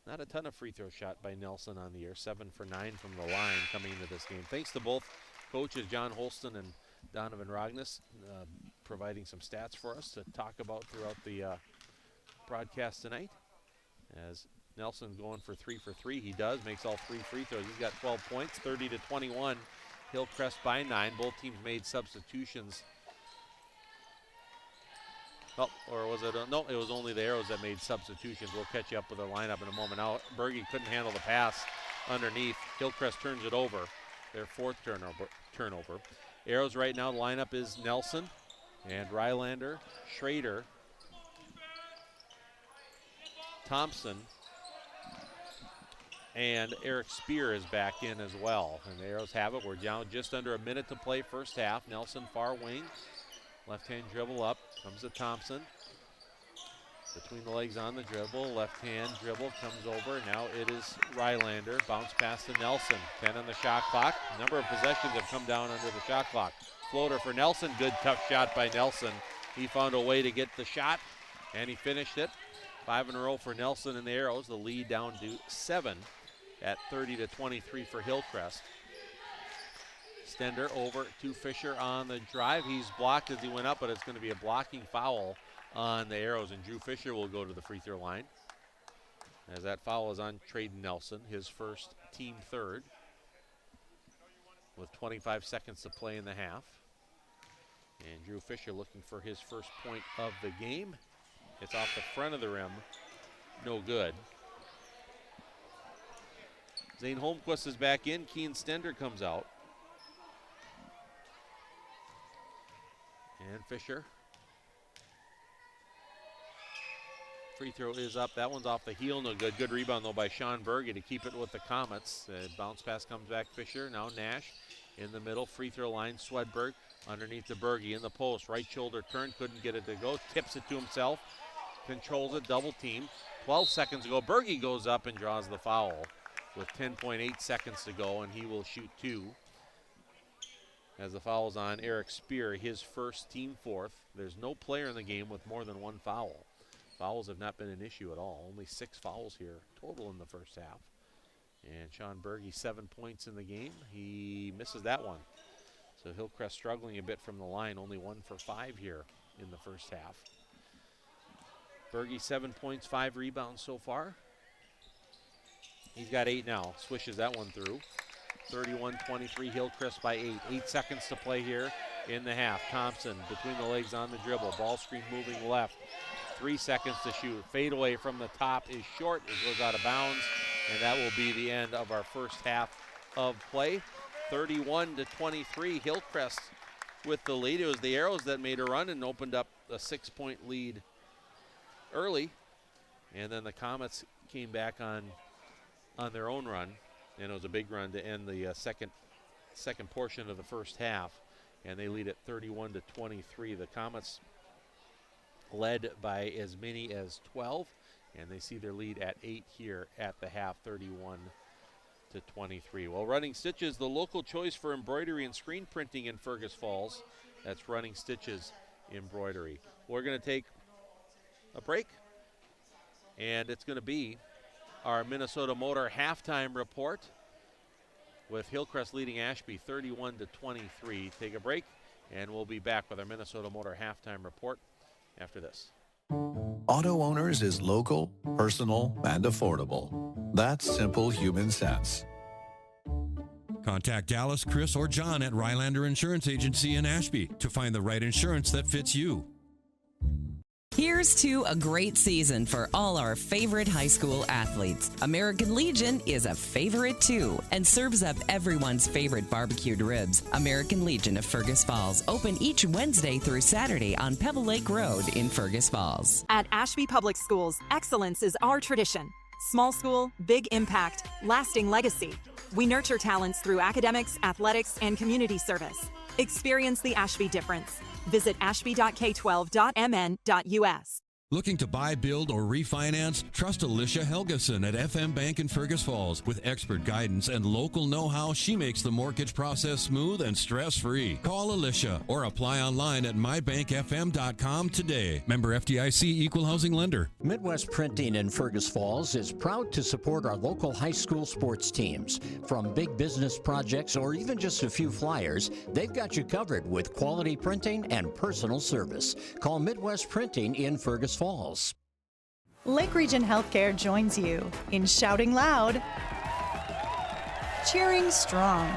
Not a ton of free throw shot by Nelson on the year. 7 for 9 from the line coming into this game. Thanks to both coaches, John Holston and Donovan Rognes, providing some stats for us to talk about throughout the broadcast tonight. As Nelson going for 3 for 3. He does, makes all 3 free throws. He's got 12 points, 30-21. Hillcrest by 9. Both teams made substitutions. Oh, or was it? No, it was only the Arrows that made substitutions. We'll catch you up with the lineup in a moment. Now, Berge couldn't handle the pass underneath. Hillcrest turns it over. Their 4th turnover. Arrows right now, the lineup is Nelson and Rylander, Schrader, Thompson, and Eric Spear is back in as well. And the Arrows have it. We're down just under a minute to play first half. Nelson far wing. Left-hand dribble up. Comes to Thompson. Between the legs on the dribble. Left-hand dribble comes over. Now it is Rylander. Bounce pass to Nelson. 10 on the shot clock. Number of possessions have come down under the shot clock. Floater for Nelson. Good tough shot by Nelson. He found a way to get the shot, and he finished it. 5 in a row for Nelson and the Arrows. The lead down to 7 at 30-23 for Hillcrest. Stender over to Fisher on the drive. He's blocked as he went up, but it's going to be a blocking foul on the Arrows, and Drew Fisher will go to the free throw line. As that foul is on Trayton Nelson, his first, team 3rd, with 25 seconds to play in the half. And Drew Fisher looking for his first point of the game. It's off the front of the rim. No good. Zane Holmquist is back in. Keen Stender comes out. And Fisher. Free throw is up. That one's off the heel. No good. Good rebound, though, by Sean Berge to keep it with the Comets. Bounce pass comes back. Fisher. Now Nash in the middle. Free throw line. Swedberg underneath the Berge in the post. Right shoulder turn. Couldn't get it to go. Tips it to himself. Controls it. Double team. 12 seconds to go. Berge goes up and draws the foul with 10.8 seconds to go, and he will shoot 2. As the foul's on Eric Spear, his first, team 4th. There's no player in the game with more than 1 foul. Fouls have not been an issue at all. Only 6 fouls here total in the first half. And Sean Berge, 7 points in the game. He misses that one. So Hillcrest struggling a bit from the line. Only 1 for 5 here in the first half. Berge, 7 points, 5 rebounds so far. He's got 8 now. Swishes that one through. 31-23, Hillcrest by 8. 8 seconds to play here in the half. Thompson between the legs on the dribble. Ball screen moving left. 3 seconds to shoot. Fade away from the top is short. It goes out of bounds, and that will be the end of our first half of play. 31-23, Hillcrest with the lead. It was the Arrows that made a run and opened up a 6-point lead early, and then the Comets came back on their own run, and it was a big run to end the second second portion of the first half, and they lead at 31-23. The Comets led by as many as 12, and they see their lead at 8 here at the half, 31-23. Well, Running Stitches, the local choice for embroidery and screen printing in Fergus Falls. That's Running Stitches Embroidery. We're going to take a break, and it's going to be our Minnesota Motor halftime report with Hillcrest leading Ashby 31-23. Take a break, and we'll be back with our Minnesota Motor halftime report after this. Auto Owners is local, personal, and affordable. That's simple human sense. Contact Dallas, Chris, or John at Rylander Insurance Agency in Ashby to find the right insurance that fits you. Here's to a great season for all our favorite high school athletes. American Legion is a favorite too and serves up everyone's favorite barbecued ribs. American Legion of Fergus Falls, open each Wednesday through Saturday on Pebble Lake Road in Fergus Falls. At Ashby Public Schools, excellence is our tradition. Small school, big impact, lasting legacy. We nurture talents through academics, athletics, and community service. Experience the Ashby difference. Visit ashby.k12.mn.us. Looking to buy, build, or refinance? Trust Alicia Helgeson at FM Bank in Fergus Falls. With expert guidance and local know-how, she makes the mortgage process smooth and stress-free. Call Alicia or apply online at mybankfm.com today. Member FDIC, Equal Housing Lender. Midwest Printing in Fergus Falls is proud to support our local high school sports teams. From big business projects or even just a few flyers, they've got you covered with quality printing and personal service. Call Midwest Printing in Fergus Falls. Lake Region Healthcare joins you in shouting loud, cheering strong,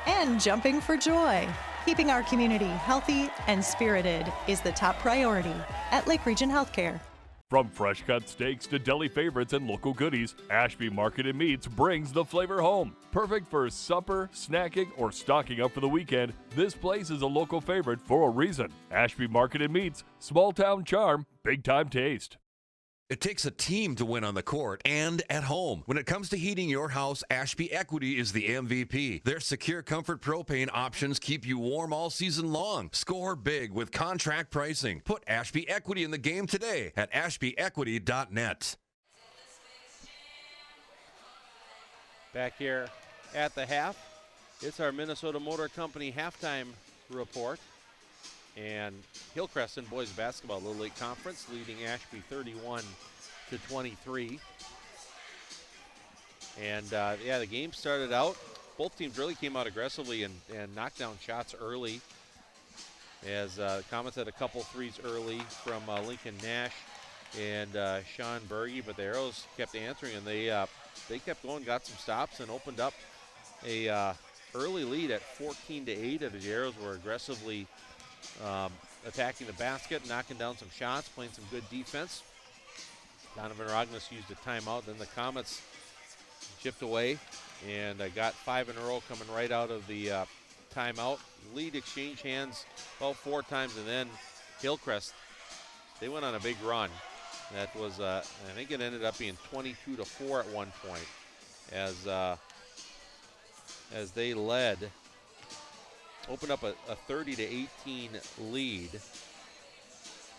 and jumping for joy. Keeping our community healthy and spirited is the top priority at Lake Region Healthcare. From fresh cut steaks to deli favorites and local goodies, Ashby Market and Meats brings the flavor home. Perfect for supper, snacking, or stocking up for the weekend, this place is a local favorite for a reason. Ashby Market and Meats, small town charm, big time taste. It takes a team to win on the court and at home. When it comes to heating your house, Ashby Equity is the MVP. Their secure comfort propane options keep you warm all season long. Score big with contract pricing. Put Ashby Equity in the game today at ashbyequity.net. Back here at the half, it's our Minnesota Motor Company halftime report. And Hillcrest in boys basketball, Little League Conference, leading Ashby 31-23. And the game started out. Both teams really came out aggressively and knocked down shots early. As Comets had a couple threes early from Lincoln Nash and Sean Berge, but the Arrows kept answering, and they kept going, got some stops, and opened up a early lead at 14-8. As the Arrows were aggressively attacking the basket, knocking down some shots, playing some good defense. Donovan Rognes used a timeout. Then the Comets chipped away and got 5 in a row coming right out of the timeout. Lead exchanged hands about 4 times, and then Hillcrest, they went on a big run. That was, I think it ended up being 22-4 at one point as they led. Opened up a 30-18 lead.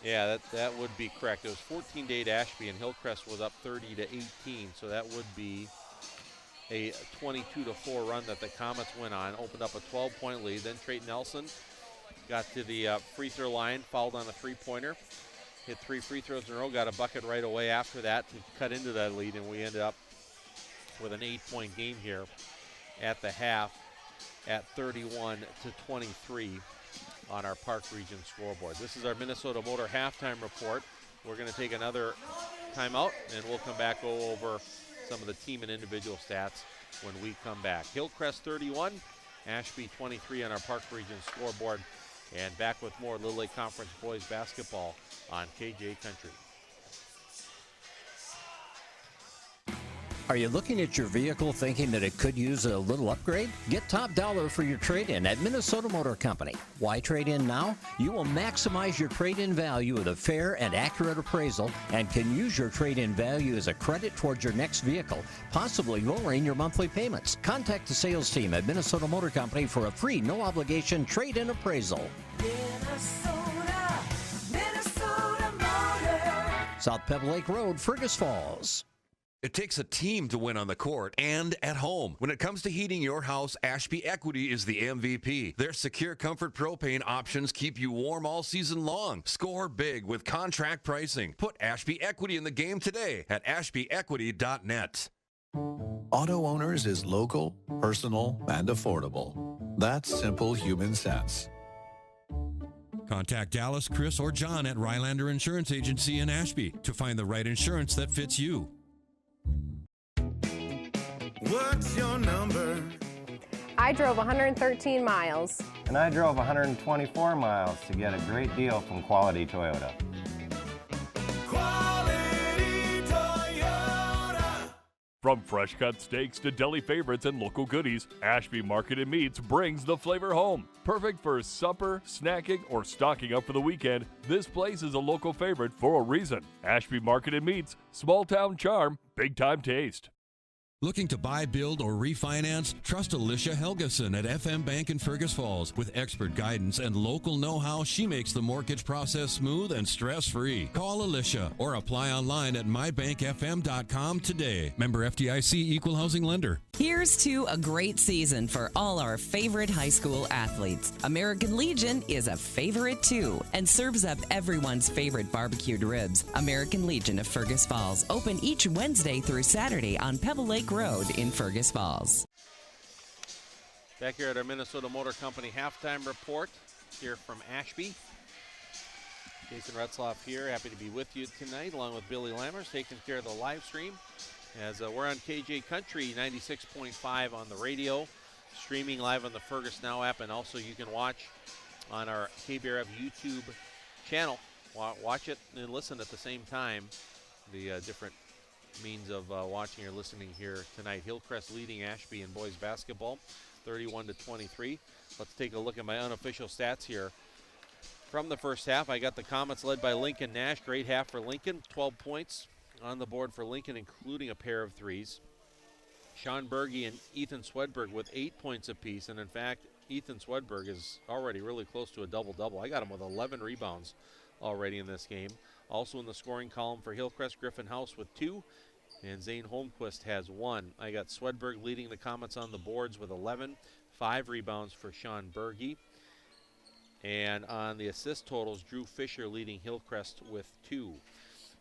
Yeah, that would be correct. It was 14-8 Ashby, and Hillcrest was up 30-18, so that would be a 22-4 run that the Comets went on. Opened up a 12-point lead. Then Trayton Nelson got to the free throw line, fouled on a three-pointer, hit 3 free throws in a row, got a bucket right away after that to cut into that lead, and we ended up with an 8-point game here at the half, at 31-23 on our Park Region scoreboard. This is our Minnesota Motor halftime report. We're going to take another timeout, and we'll come back, go over some of the team and individual stats when we come back. Hillcrest 31, Ashby 23 on our Park Region scoreboard, and back with more Little League Conference boys basketball on KJ Country. Are you looking at your vehicle thinking that it could use a little upgrade? Get top dollar for your trade-in at Minnesota Motor Company. Why trade in now? You will maximize your trade-in value with a fair and accurate appraisal and can use your trade-in value as a credit towards your next vehicle, possibly lowering your monthly payments. Contact the sales team at Minnesota Motor Company for a free, no-obligation trade-in appraisal. Minnesota Motor. South Pebble Lake Road, Fergus Falls. It takes a team to win on the court and at home. When it comes to heating your house, Ashby Equity is the MVP. Their secure comfort propane options keep you warm all season long. Score big with contract pricing. Put Ashby Equity in the game today at ashbyequity.net. Auto Owners is local, personal, and affordable. That's simple human sense. Contact Dallas, Chris, or John at Rylander Insurance Agency in Ashby to find the right insurance that fits you. What's your number? I drove 113 miles. And I drove 124 miles to get a great deal from Quality Toyota. Quality Toyota. From fresh cut steaks to deli favorites and local goodies, Ashby Market and Meats brings the flavor home. Perfect for supper, snacking, or stocking up for the weekend, this place is a local favorite for a reason. Ashby Market and Meats, small town charm, big time taste. Looking to buy, build, or refinance? Trust Alicia Helgeson at FM Bank in Fergus Falls. With expert guidance and local know-how, she makes the mortgage process smooth and stress-free. Call Alicia or apply online at mybankfm.com today. Member FDIC Equal Housing Lender. Here's to a great season for all our favorite high school athletes. American Legion is a favorite too and serves up everyone's favorite barbecued ribs. American Legion of Fergus Falls, open each Wednesday through Saturday on Pebble Lake Road in Fergus Falls. Back here at our Minnesota Motor Company halftime report here from Ashby. Jason Retzloff here, happy to be with you tonight, along with Billy Lammers, taking care of the live stream. As we're on KJ Country 96.5 on the radio, streaming live on the Fergus Now app, and also you can watch on our KBRF YouTube channel. Watch it and listen at the same time. The different means of watching or listening here tonight. Hillcrest leading Ashby in boys basketball, 31-23. Let's take a look at my unofficial stats here. From the first half, I got the Comets led by Lincoln Nash. Great half for Lincoln, 12 points on the board for Lincoln, including a pair of threes. Sean Berge and Ethan Swedberg with 8 points apiece, and in fact, Ethan Swedberg is already really close to a double-double. I got him with 11 rebounds already in this game. Also in the scoring column for Hillcrest, Griffin House with 2, and Zane Holmquist has 1. I got Swedberg leading the Comets on the boards with 11, 5 rebounds for Sean Berge. And on the assist totals, Drew Fisher leading Hillcrest with 2.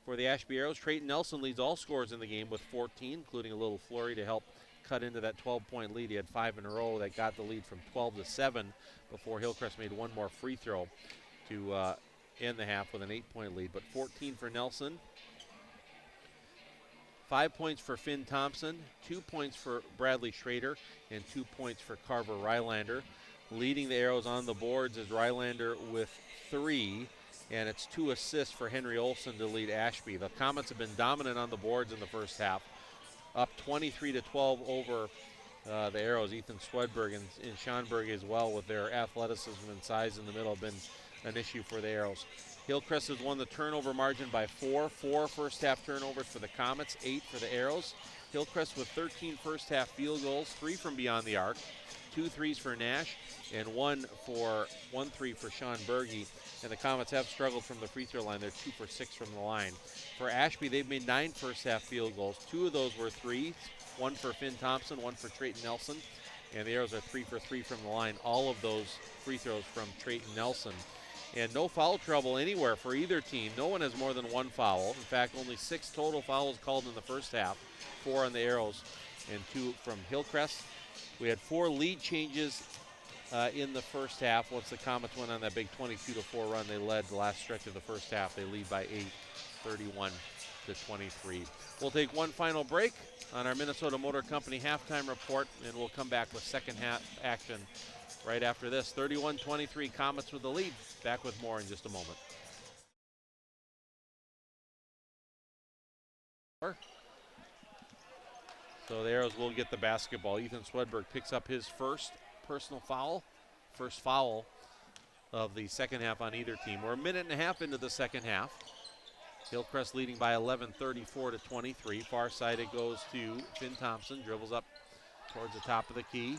For the Ashby Arrows, Trayton Nelson leads all scorers in the game with 14, including a little flurry to help cut into that 12-point lead. He had 5 in a row that got the lead from 12-7 before Hillcrest made one more free throw to end the half with an 8-point lead. But 14 for Nelson, 5 points for Finn Thompson, 2 points for Bradley Schrader, and 2 points for Carver Rylander. Leading the Arrows on the boards is Rylander with 3. And it's 2 assists for Henry Olson to lead Ashby. The Comets have been dominant on the boards in the first half, up 23-12 over the Arrows. Ethan Swedberg and Sean Berge as well, with their athleticism and size in the middle, have been an issue for the Arrows. Hillcrest has won the turnover margin by 4. 4 first-half turnovers for the Comets, 8 for the Arrows. Hillcrest with 13 first-half field goals, 3 from beyond the arc, 2 threes for Nash, and 1 3 for Sean Berge. And the Comets have struggled from the free throw line. They're 2 for 6 from the line. For Ashby, they've made 9 first-half field goals. 2 of those were threes, 1 for Finn Thompson, 1 for Trayton Nelson. And the Arrows are 3 for 3 from the line. All of those free throws from Trayton Nelson. And no foul trouble anywhere for either team. No one has more than 1 foul. In fact, only 6 total fouls called in the first half, 4 on the Arrows and 2 from Hillcrest. We had 4 lead changes in the first half. Once the Comets went on that big 22-4 run, they led the last stretch of the first half. They lead by 8, 31-23. We'll take one final break on our Minnesota Motor Company halftime report, and we'll come back with second half action right after this. 31-23, Comets with the lead. Back with more in just a moment. So the Arrows will get the basketball. Ethan Swedberg picks up his first personal foul. First foul of the second half on either team. We're a minute and a half into the second half. Hillcrest leading by 11, 34-23. Far side it goes to Finn Thompson. Dribbles up towards the top of the key.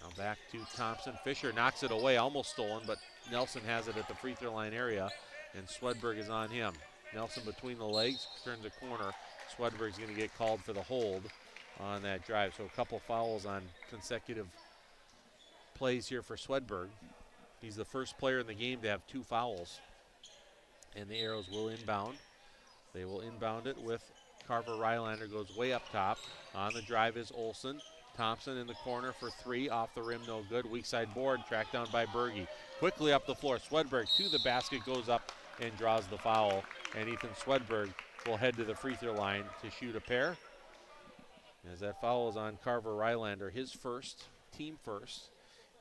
Now back to Thompson. Fisher knocks it away, almost stolen, but Nelson has it at the free throw line area, and Swedberg is on him. Nelson between the legs, turns a corner. Swedberg's going to get called for the hold on that drive. So a couple fouls on consecutive plays here for Swedberg. He's the first player in the game to have 2 fouls. And the Arrows will inbound. They will inbound it with Carver Rylander, goes way up top. On the drive is Olson. Thompson in the corner for 3, off the rim, no good. Weak side board, tracked down by Berge. Quickly up the floor, Swedberg to the basket, goes up and draws the foul. And Ethan Swedberg will head to the free throw line to shoot a pair. As that foul is on Carver Rylander, his first, team first.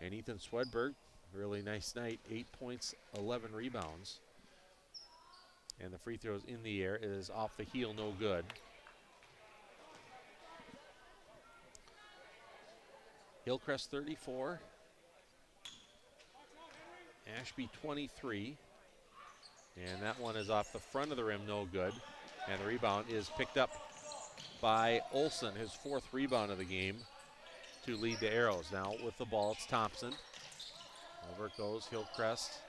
And Ethan Swedberg, really nice night, 8 points, 11 rebounds. And the free throw is in the air. It is off the heel, no good. Hillcrest 34. Ashby 23. And that one is off the front of the rim, no good. And the rebound is picked up by Olson, his 4th rebound of the game, to lead the Arrows. Now with the ball, it's Thompson. Over it goes, Hillcrest.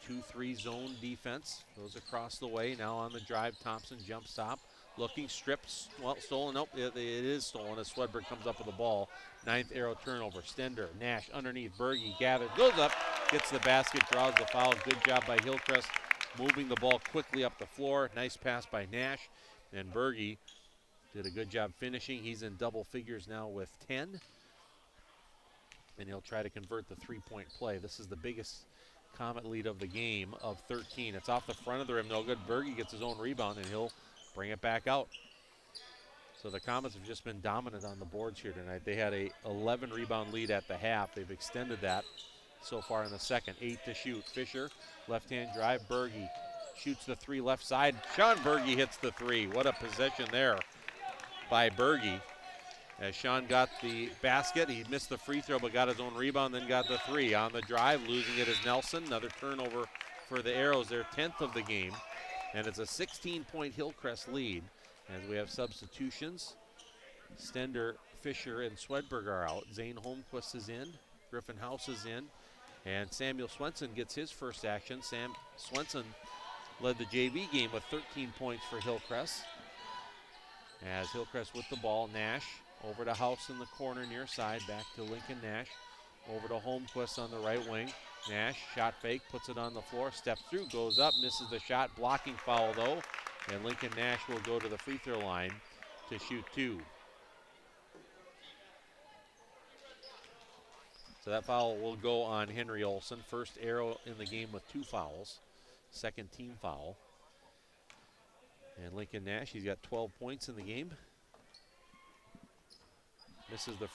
2-3 zone defense. Goes across the way. Now on the drive, Thompson jump stop. Looking, stripped, well, stolen. Nope, it is stolen as Swedberg comes up with the ball. 9th Arrow turnover. Stender, Nash underneath. Berge gathers, goes up, gets the basket, draws the foul. Good job by Hillcrest moving the ball quickly up the floor. Nice pass by Nash. And Berge did a good job finishing. He's in double figures now with 10. And he'll try to convert the 3-point play. This is the biggest Comet lead of the game of 13. It's off the front of the rim, no good. Berge gets his own rebound, and he'll bring it back out. So the Comets have just been dominant on the boards here tonight. They had a 11 rebound lead at the half. They've extended that so far in the second. 8 to shoot. Fisher, left-hand drive. Berge shoots the 3 left side. Sean Berge hits the 3. What a possession there by Berge. As Sean got the basket, he missed the free throw but got his own rebound, then got the 3. On the drive, losing it is Nelson. Another turnover for the Arrows, their 10th of the game. And it's a 16-point Hillcrest lead as we have substitutions. Stender, Fisher, and Swedberg are out. Zane Holmquist is in. Griffin House is in. And Samuel Swenson gets his first action. Sam Swenson led the JV game with 13 points for Hillcrest. As Hillcrest with the ball, Nash over to House in the corner near side. Back to Lincoln Nash. Over to Holmquist on the right wing. Nash, shot fake, puts it on the floor, steps through, goes up, misses the shot. Blocking foul, though. And Lincoln Nash will go to the free throw line to shoot 2. So that foul will go on Henry Olson. First Arrow in the game with 2 fouls. Second team foul. And Lincoln Nash, he's got 12 points in the game. Misses the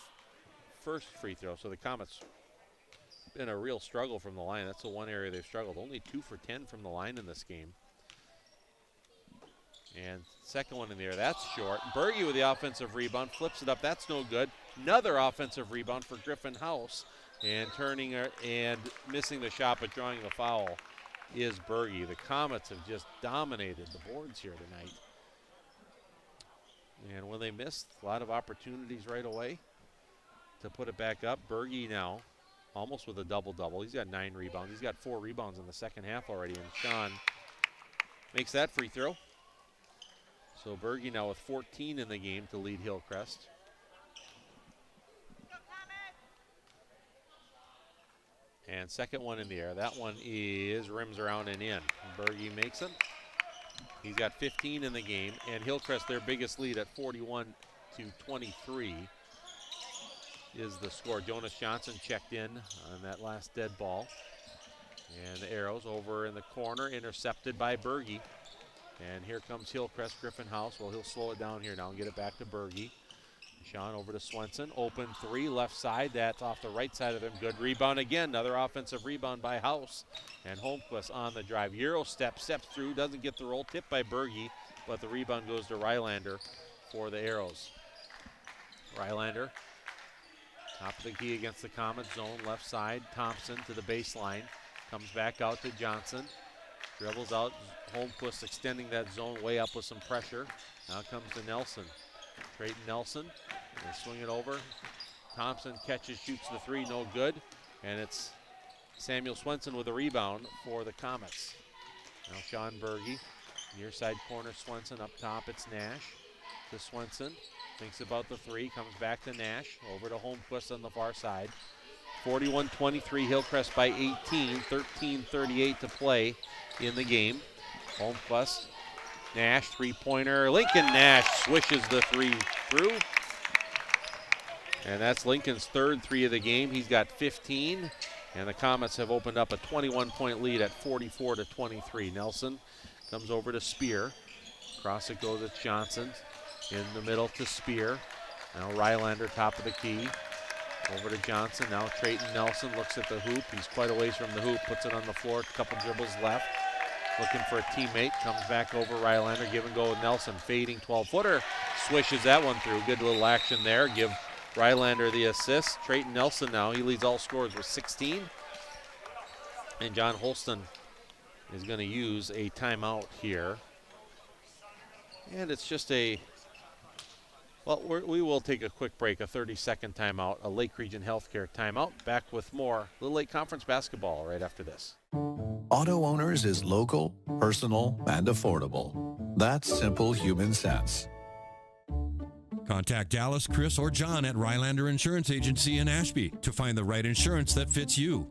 first free throw, so the Comets been a real struggle from the line. That's the one area they've struggled. Only 2 for 10 from the line in this game. And second one in the air, that's short. Berge with the offensive rebound, flips it up, that's no good. Another offensive rebound for Griffin House. And turning and missing the shot, but drawing the foul is Berge. The Comets have just dominated the boards here tonight. And when they missed, a lot of opportunities right away to put it back up. Berge now almost with a double-double. He's got 9 rebounds. He's got 4 rebounds in the second half already, and Sean makes that free throw. So Berge now with 14 in the game to lead Hillcrest. And second one in the air. That one is rims around and in. Berge makes it. He's got 15 in the game, and Hillcrest, their biggest lead at 41-23 is the score. Jonas Johnson checked in on that last dead ball. And the Arrows over in the corner, intercepted by Berge. And here comes Hillcrest, Griffin House. Well, he'll slow it down here now and get it back to Berge. Sean over to Swenson. Open 3, left side. That's off the right side of them. Good rebound again. Another offensive rebound by House. And Holmquist on the drive. Euro steps through. Doesn't get the roll. Tipped by Berge, but the rebound goes to Rylander for the Arrows. Rylander, top of the key against the Comets zone, left side. Thompson to the baseline, comes back out to Johnson. Dribbles out, Holmquist extending that zone way up with some pressure. Now comes to Nelson. Trayton Nelson, they swing it over. Thompson catches, shoots the three, no good. And it's Samuel Swenson with a rebound for the Comets. Now Sean Berge, near side corner, Swenson up top, it's Nash to Swenson. Thinks about the three, comes back to Nash, over to Holmquist on the far side. 41-23, Hillcrest by 18, 13:38 to play in the game. Holmquist, Nash, three-pointer. Lincoln Nash swishes the three through. And that's Lincoln's third three of the game. He's got 15, and the Comets have opened up a 21-point lead at 44-23. Nelson comes over to Spear. Across it goes, it's Johnson. In the middle to Spear. Now Rylander, top of the key. Over to Johnson. Now Trayton Nelson looks at the hoop. He's quite a ways from the hoop. Puts it on the floor. A couple dribbles left. Looking for a teammate. Comes back over Rylander. Give and go with Nelson. Fading 12-footer. Swishes that one through. Good little action there. Give Rylander the assist. Trayton Nelson now. He leads all scorers with 16. And John Holston is going to use a timeout here. And it's just a... Well, we will take a quick break, a 30-second timeout, a Lake Region Healthcare timeout. Back with more Little Lake Conference basketball right after this. Auto Owners is local, personal, and affordable. That's simple human sense. Contact Dallas, Chris, or John at Rylander Insurance Agency in Ashby to find the right insurance that fits you.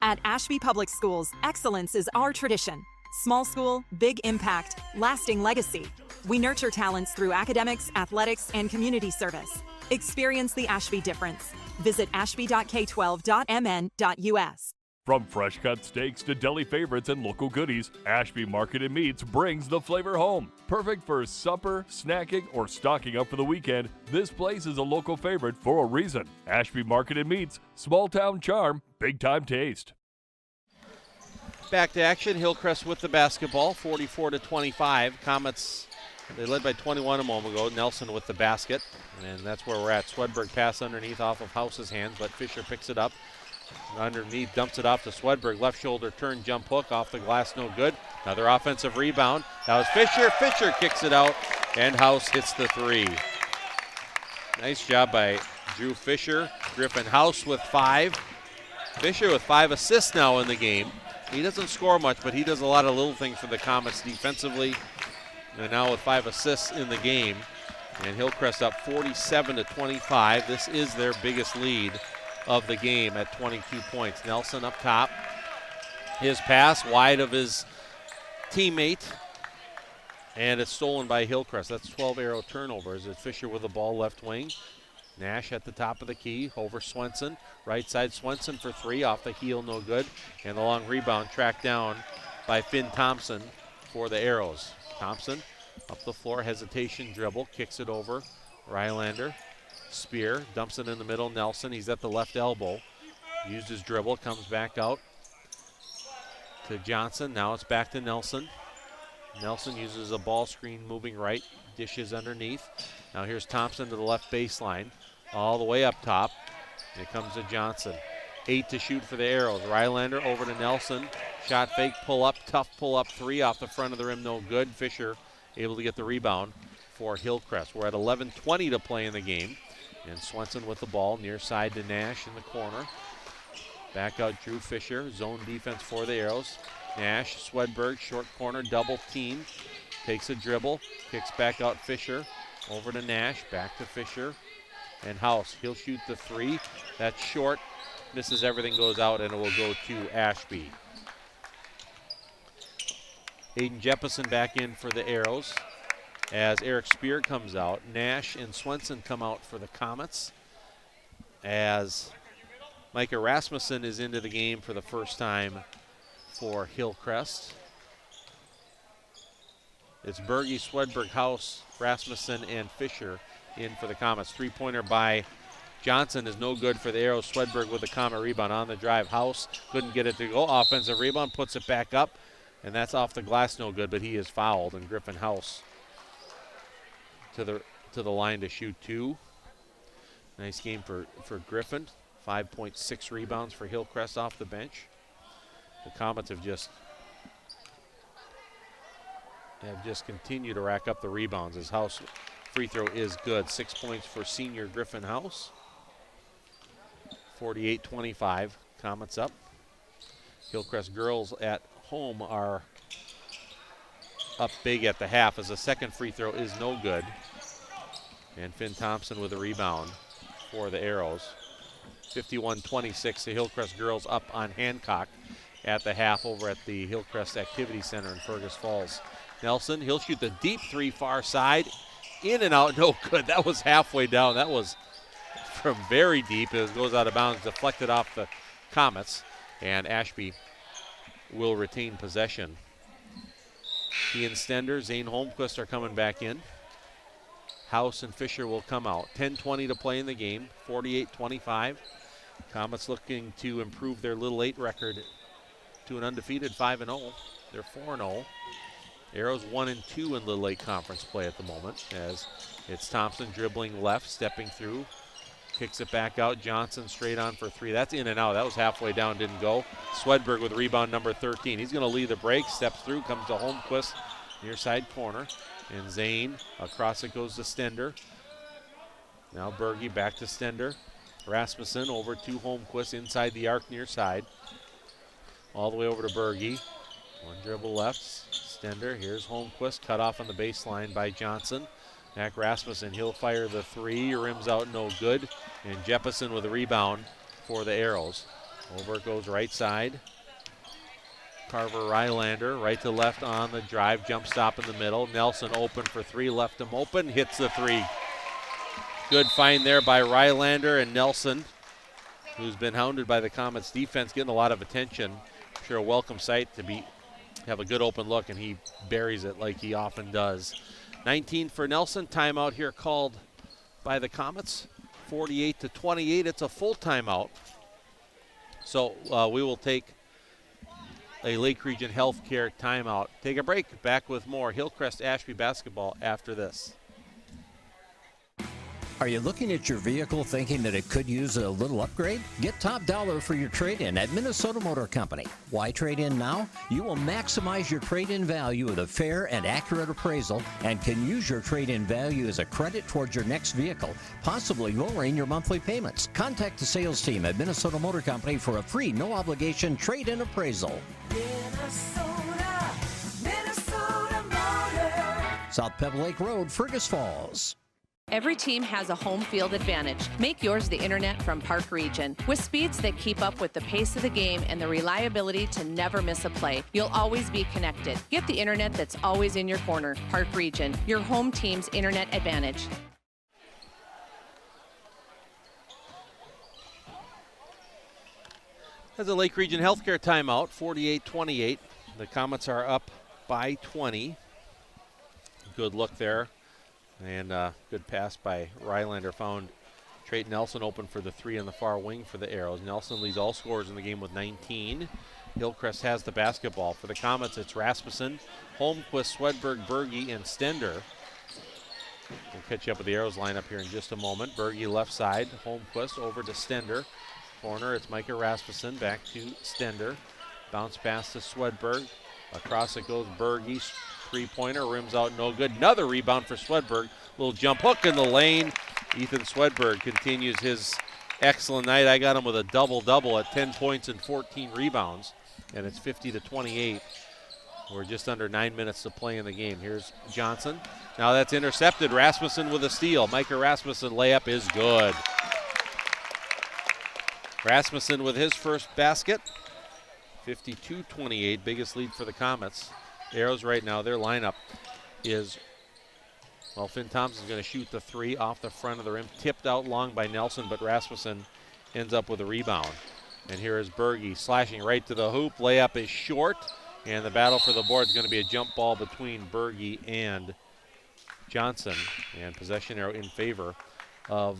At Ashby Public Schools, excellence is our tradition. Small school, big impact, lasting legacy. We nurture talents through academics, athletics, and community service. Experience the Ashby difference. Visit ashby.k12.mn.us. From fresh cut steaks to deli favorites and local goodies, Ashby Market and Meats brings the flavor home. Perfect for supper, snacking, or stocking up for the weekend, this place is a local favorite for a reason. Ashby Market and Meats, small town charm, big time taste. Back to action, Hillcrest with the basketball, 44-25. Comets, they led by 21 a moment ago. Nelson with the basket, and that's where we're at. Swedberg pass underneath off of House's hands, but Fisher picks it up. Underneath, dumps it off to Swedberg. Left shoulder turn, jump hook, off the glass, no good. Another offensive rebound. That was Fisher. Fisher kicks it out, and House hits the three. Nice job by Drew Fisher. Griffin House with 5. Fisher with 5 assists now in the game. He doesn't score much, but he does a lot of little things for the Comets defensively. And now with 5 assists in the game. And Hillcrest up 47-25. This is their biggest lead of the game at 22 points. Nelson up top. His pass wide of his teammate. And it's stolen by Hillcrest. That's 12 arrow turnovers. It's Fisher with the ball left wing. Nash at the top of the key over Swenson. Right side Swenson for 3, off the heel, no good. And the long rebound tracked down by Finn Thompson for the Arrows. Thompson up the floor, hesitation dribble, kicks it over. Rylander, Spear, dumps it in the middle. Nelson, he's at the left elbow. Used his dribble, comes back out to Johnson. Now it's back to Nelson. Nelson uses a ball screen moving right, dishes underneath. Now here's Thompson to the left baseline, all the way up top. Here comes to Johnson. 8 to shoot for the Arrows. Rylander over to Nelson. Shot fake, pull up, tough pull up 3 off the front of the rim, no good. Fisher able to get the rebound for Hillcrest. We're at 11:20 to play in the game. And Swenson with the ball, near side to Nash in the corner. Back out Drew Fisher, zone defense for the Arrows. Nash, Swedberg, short corner, double team. Takes a dribble, kicks back out Fisher. Over to Nash, back to Fisher. And House, he'll shoot the 3. That's short, misses everything, goes out, and it will go to Ashby. Aiden Jeppesen back in for the Arrows as Eric Spear comes out. Nash and Swenson come out for the Comets as Micah Rasmussen is into the game for the first time for Hillcrest. It's Berge, Swedberg, House, Rasmussen, and Fisher in for the Comets. Three-pointer by Johnson is no good for the Arrows. Swedberg with the Comet rebound on the drive. House couldn't get it to go. Offensive rebound, puts it back up, and that's off the glass, no good, but he is fouled, and Griffin House to the to the line to shoot 2. Nice game for Griffin. 5.6 rebounds for Hillcrest off the bench. The Comets have just continued to rack up the rebounds. His House free throw is good. 6 points for senior Griffin House. 48-25, Comets up. Hillcrest girls at home are up big at the half as the second free throw is no good. And Finn Thompson with a rebound for the Arrows. 51-26, the Hillcrest girls up on Hancock at the half over at the Hillcrest Activity Center in Fergus Falls. Nelson, he'll shoot the deep 3 far side. In and out, no good. That was halfway down. That was from very deep. It goes out of bounds, deflected off the Comets, and Ashby will retain possession. He and Stender, Zane Holmquist are coming back in. House and Fisher will come out. 10:20 to play in the game, 48-25. Comets looking to improve their Little 8 record to an undefeated 5-0. They're 4-0. Arrows 1-2 in Little 8 conference play at the moment, as it's Thompson dribbling left, stepping through, kicks it back out. Johnson straight on for 3. That's in and out. That was halfway down, didn't go. Swedberg with rebound number 13. He's going to lead the break, steps through, comes to Holmquist, near side corner. And Zane, across it goes to Stender. Now Berge back to Stender. Rasmussen over to Holmquist inside the arc near side. All the way over to Berge. One dribble left. Stender, here's Holmquist, cut off on the baseline by Johnson. Back Rasmussen, he'll fire the 3, rims out no good. And Jeppesen with a rebound for the Arrows. Over it goes right side. Carver Rylander, right to left on the drive, jump stop in the middle. Nelson open for 3, left him open, hits the 3. Good find there by Rylander, and Nelson, who's been hounded by the Comets defense, getting a lot of attention. I'm sure a welcome sight to have a good open look, and he buries it like he often does. 19 for Nelson. Timeout here called by the Comets. 48-28. It's a full timeout. So we will take a Lake Region Healthcare timeout. Take a break. Back with more Hillcrest Ashby basketball after this. Are you looking at your vehicle thinking that it could use a little upgrade? Get top dollar for your trade-in at Minnesota Motor Company. Why trade in now? You will maximize your trade-in value with a fair and accurate appraisal and can use your trade-in value as a credit towards your next vehicle, possibly lowering your monthly payments. Contact the sales team at Minnesota Motor Company for a free, no-obligation trade-in appraisal. Minnesota Motor. South Pebble Lake Road, Fergus Falls. Every team has a home field advantage. Make yours the internet from Park Region. With speeds that keep up with the pace of the game and the reliability to never miss a play, you'll always be connected. Get the internet that's always in your corner. Park Region, your home team's internet advantage. That's a Lake Region Healthcare timeout, 48-28. The Comets are up by 20. Good look there. And good pass by Rylander, found Trayton Nelson open for the 3 on the far wing for the Arrows. Nelson leads all scorers in the game with 19. Hillcrest has the basketball. For the Comets, it's Rasmussen, Holmquist, Swedberg, Berge, and Stender. We'll catch you up with the Arrows lineup here in just a moment. Berge left side, Holmquist over to Stender. Corner, it's Micah Rasmussen, back to Stender. Bounce pass to Swedberg. Across it goes Berge. Three-pointer, rims out, no good. Another rebound for Swedberg. Little jump hook in the lane. Ethan Swedberg continues his excellent night. I got him with a double-double at 10 points and 14 rebounds, and it's 50-28. We're just under 9 minutes to play in the game. Here's Johnson. Now that's intercepted. Rasmussen with a steal. Micah Rasmussen layup is good. Rasmussen with his first basket. 52-28, biggest lead for the Comets. Arrows right now, their lineup is, well, Finn Thompson's going to shoot the 3 off the front of the rim, tipped out long by Nelson, but Rasmussen ends up with a rebound. And here is Berge slashing right to the hoop. Layup is short, and the battle for the board is going to be a jump ball between Berge and Johnson, and possession arrow in favor of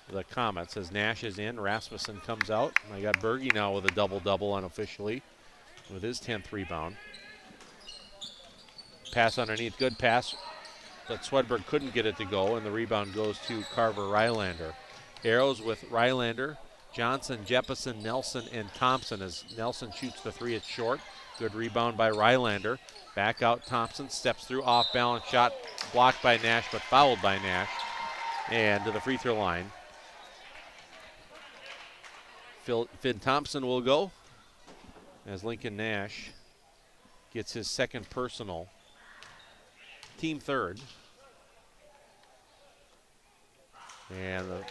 the Comets as Nash is in. Rasmussen comes out. I got Berge now with a double-double unofficially, with his 10th rebound. Pass underneath, good pass but Swedberg couldn't get it to go, and the rebound goes to Carver Rylander. Arrows with Rylander, Johnson, Jeppesen, Nelson, and Thompson. As Nelson shoots the three, it's short. Good rebound by Rylander. Back out Thompson, steps through, off-balance shot, blocked by Nash, but fouled by Nash. And to the free throw line. Finn Thompson will go as Lincoln Nash gets his second personal. Team third. And the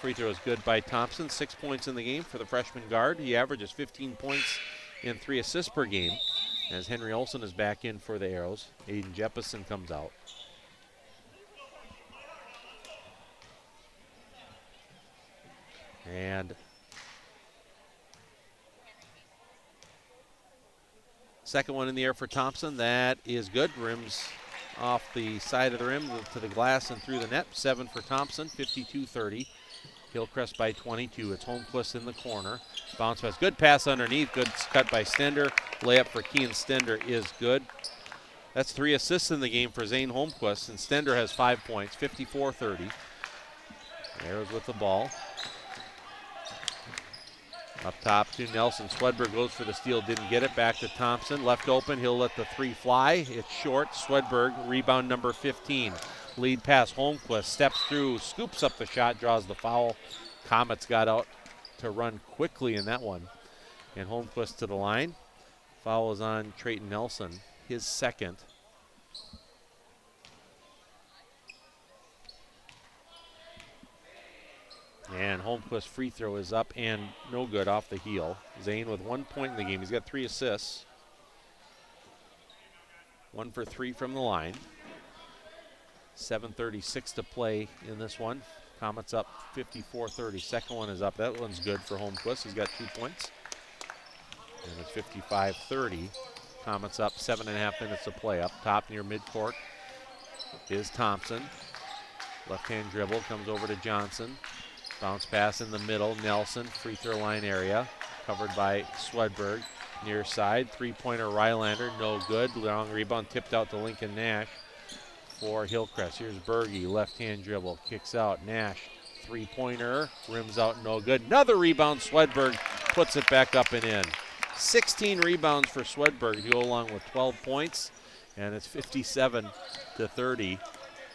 free throw is good by Thompson. 6 points in the game for the freshman guard. He averages 15 points and 3 assists per game. As Henry Olson is back in for the Arrows. Aiden Jeppesen comes out. And second one in the air for Thompson. That is good. Rims off the side of the rim to the glass and through the net. 7 for Thompson, 52-30. Hillcrest by 22. It's Holmquist in the corner. Bounce pass. Good pass underneath. Good cut by Stender. Layup for Kean Stender is good. That's 3 assists in the game for Zane Holmquist, and Stender has 5 points, 54-30. Arrows with the ball. Up top to Nelson. Swedberg goes for the steal, didn't get it. Back to Thompson. Left open. He'll let the three fly. It's short. Swedberg, rebound number 15. Lead pass. Holmquist steps through, scoops up the shot, draws the foul. Comets got out to run quickly in that one. And Holmquist to the line. Foul is on Trayton Nelson, his second. And Holmquist's free throw is up and no good, off the heel. Zane with 1 point in the game. He's got 3 assists. 1 for 3 from the line. 7:36 to play in this one. Comets up 54-30. Second one is up. That one's good for Holmquist. He's got 2 points. And it's 55-30. Comets up, 7.5 minutes to play. Up top near midcourt is Thompson. Left-hand dribble, comes over to Johnson. Bounce pass in the middle, Nelson, free throw line area, covered by Swedberg. Near side, three-pointer Rylander, no good. Long rebound tipped out to Lincoln Nash for Hillcrest. Here's Berge, left-hand dribble, kicks out. Nash, three-pointer, rims out, no good. Another rebound, Swedberg puts it back up and in. 16 rebounds for Swedberg to go along with 12 points, and it's 57-30.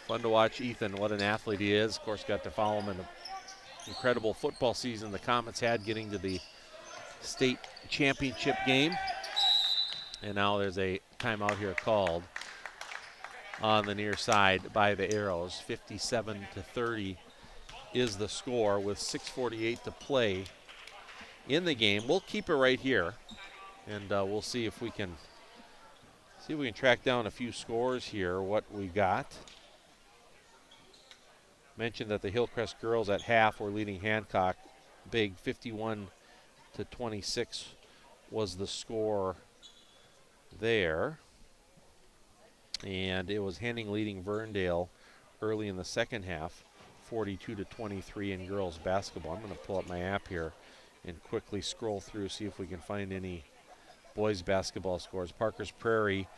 Fun to watch Ethan, what an athlete he is. Of course, got to follow him in the incredible football season the Comets had, getting to the state championship game. And now there's a timeout here called on the near side by the Arrows. 57-30 is the score with 6:48 to play in the game. We'll keep it right here, and we'll see if we can track down a few scores here, what we got. Mentioned that the Hillcrest girls at half were leading Hancock big. 51-26 was the score there. And it was Henning leading Verndale early in the second half, 42-23 in girls basketball. I'm going to pull up my app here and quickly scroll through, see if we can find any boys basketball scores. Parker's Prairie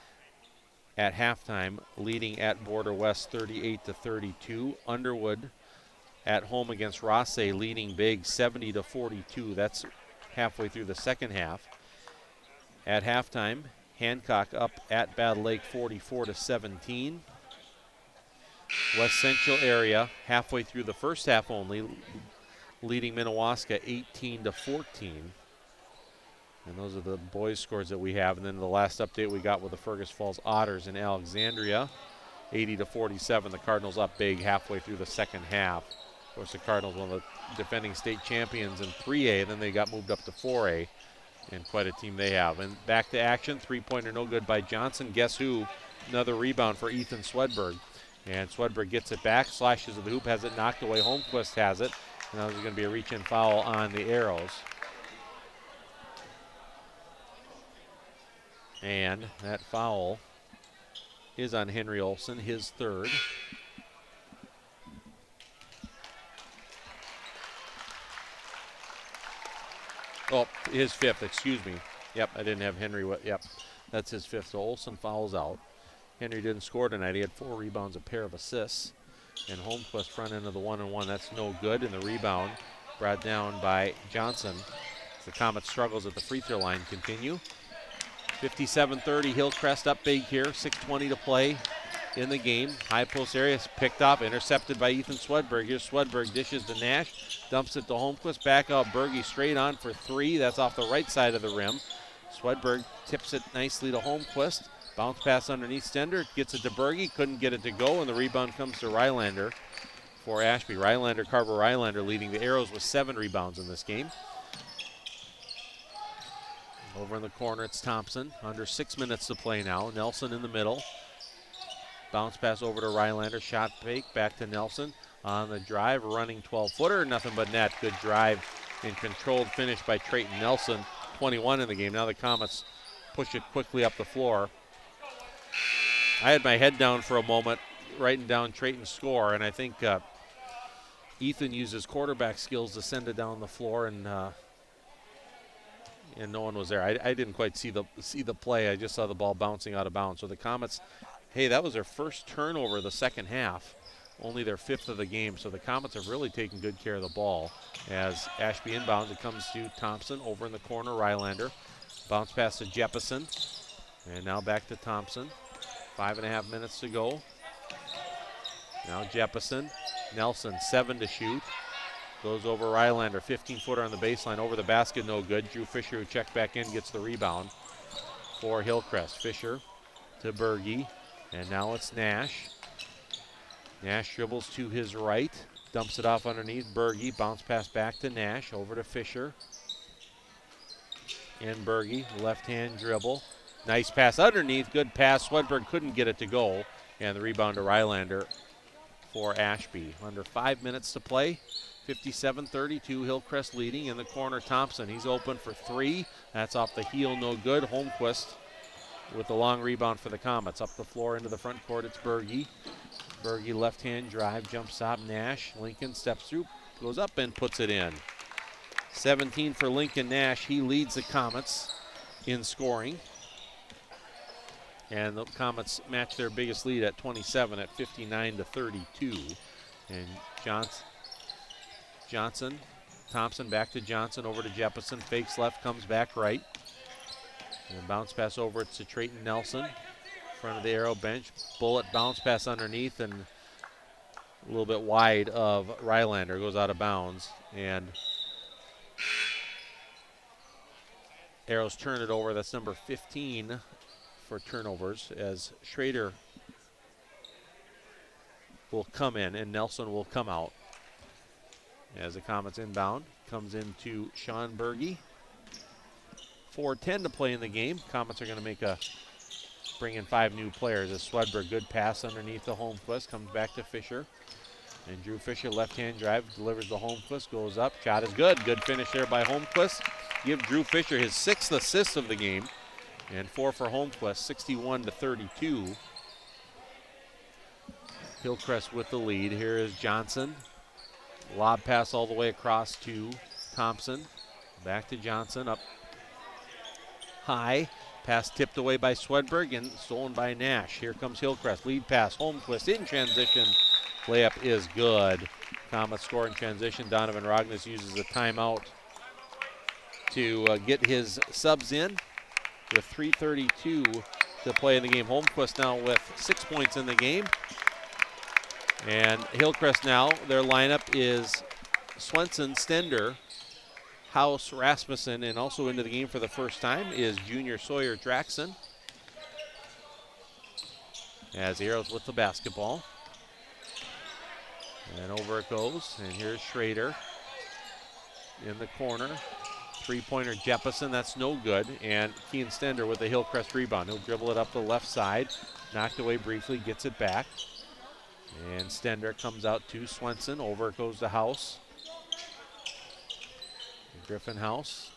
at halftime, leading at Border West 38-32. Underwood at home against Rossay, leading big 70-42. That's halfway through the second half. At halftime, Hancock up at Battle Lake 44-17. West Central area halfway through the first half only, leading Minnewaska 18-14. And those are the boys' scores that we have. And then the last update we got with the Fergus Falls Otters in Alexandria, 80-47. The Cardinals up big halfway through the second half. Of course, the Cardinals, one of the defending state champions in 3A. Then they got moved up to 4A. And quite a team they have. And back to action, three-pointer no good by Johnson. Guess who? Another rebound for Ethan Swedberg. And Swedberg gets it back, slashes to the hoop, has it knocked away. Holmquist has it. And now there's going to be a reach-in foul on the Arrows. And that foul is on Henry Olson, his third. Oh, his fifth, excuse me. Yep, I didn't have Henry. Yep, that's his fifth. So Olson fouls out. Henry didn't score tonight. He had 4 rebounds, a pair of assists. And Holmquist front end of the 1-and-1. That's no good. And the rebound brought down by Johnson. The Comets' struggles at the free throw line continue. 57-30, Hillcrest up big here. 6:20 to play in the game. High post area picked off, intercepted by Ethan Swedberg. Here's Swedberg, dishes to Nash, dumps it to Holmquist. Back out Berge straight on for 3. That's off the right side of the rim. Swedberg tips it nicely to Holmquist. Bounce pass underneath Stender, gets it to Berge, couldn't get it to go, and the rebound comes to Rylander for Ashby. Carver Rylander leading the Arrows with 7 rebounds in this game. Over in the corner, it's Thompson. Under 6 minutes to play now. Nelson in the middle. Bounce pass over to Rylander. Shot fake back to Nelson. On the drive, running 12-footer. Nothing but net. Good drive and controlled finish by Trayton Nelson. 21 in the game. Now the Comets push it quickly up the floor. I had my head down for a moment writing down Trayton's score, and I think Ethan used his quarterback skills to send it down the floor, and no one was there. I didn't quite see the play. I just saw the ball bouncing out of bounds. So the Comets, hey, that was their first turnover of the second half, only their 5th of the game. So the Comets have really taken good care of the ball. As Ashby inbounds, it comes to Thompson over in the corner, Rylander. Bounce pass to Jeppesen, and now back to Thompson. 5.5 minutes to go. Now Jeppesen, Nelson, 7 to shoot. Goes over Rylander, 15-footer on the baseline, over the basket, no good. Drew Fisher, who checked back in, gets the rebound for Hillcrest. Fisher to Berge, and now it's Nash. Nash dribbles to his right, dumps it off underneath Berge, bounce pass back to Nash, over to Fisher. And Berge, left-hand dribble. Nice pass underneath, good pass. Swedberg couldn't get it to go, and the rebound to Rylander for Ashby. Under 5 minutes to play. 57-32, Hillcrest leading. In the corner, Thompson. He's open for 3. That's off the heel, no good. Holmquist with the long rebound for the Comets. Up the floor into the front court, it's Berge. Berge left-hand drive, jump stop, Nash. Lincoln steps through, goes up and puts it in. 17 for Lincoln Nash. He leads the Comets in scoring. And the Comets match their biggest lead at 27 at 59-32. And Johnson, Thompson back to Johnson, over to Jeppesen, fakes left, comes back right. And bounce pass over to Trayton Nelson, front of the Arrow bench. Bullet bounce pass underneath and a little bit wide of Rylander, goes out of bounds. And Arrows turn it over, that's number 15 for turnovers, as Schrader will come in and Nelson will come out. As the Comets inbound, comes into Sean Berge. 4:10 to play in the game. Comets are going to bring in 5 new players. As Swedberg, good pass underneath the Holmquist, comes back to Fisher. And Drew Fisher, left-hand drive, delivers the Holmquist, goes up, shot is good. Good finish there by Holmquist. Give Drew Fisher his 6th assist of the game. And 4 for Holmquist, 61-32. Hillcrest with the lead. Here is Johnson. Lob pass all the way across to Thompson. Back to Johnson, up high. Pass tipped away by Swedberg and stolen by Nash. Here comes Hillcrest. Lead pass, Holmquist in transition. Layup is good. Comets score in transition. Donovan Rognes uses a timeout to get his subs in with 3:32 to play in the game. Holmquist now with 6 points in the game. And Hillcrest now, their lineup is Swenson, Stender, House, Rasmussen, and also into the game for the first time is junior Sawyer Draxon. As the Arrows with the basketball. And over it goes, and here's Schrader in the corner. 3-pointer Jeppesen, that's no good. And Kean Stender with the Hillcrest rebound. He'll dribble it up the left side. Knocked away briefly, gets it back. And Stender comes out to Swenson. Over it goes to House. Griffin House.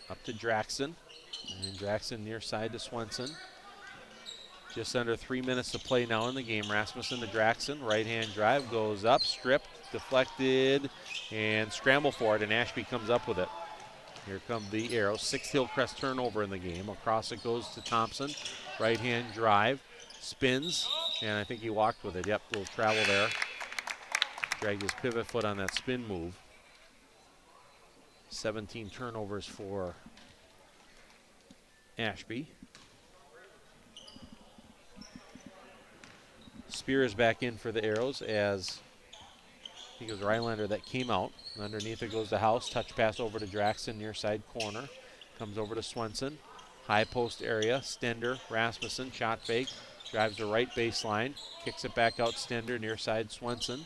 Up to Draxon. And Draxon near side to Swenson. Just under 3 minutes to play now in the game. Rasmussen to Draxon. Right-hand drive goes up, stripped, deflected, and scramble for it. And Ashby comes up with it. Here come the Arrows. 6th Hillcrest turnover in the game. Across it goes to Thompson. Right-hand drive. spins, and I think he walked with it. Yep, little travel there. Dragged his pivot foot on that spin move. 17 turnovers for Ashby. Spear is back in for the Arrows as I think it was Rylander that came out. Underneath it goes the House. Touch pass over to Draxton, near side corner. Comes over to Swenson. High post area. Stender, Rasmussen, shot fake. Drives the right baseline. Kicks it back out Stender, near side Swenson.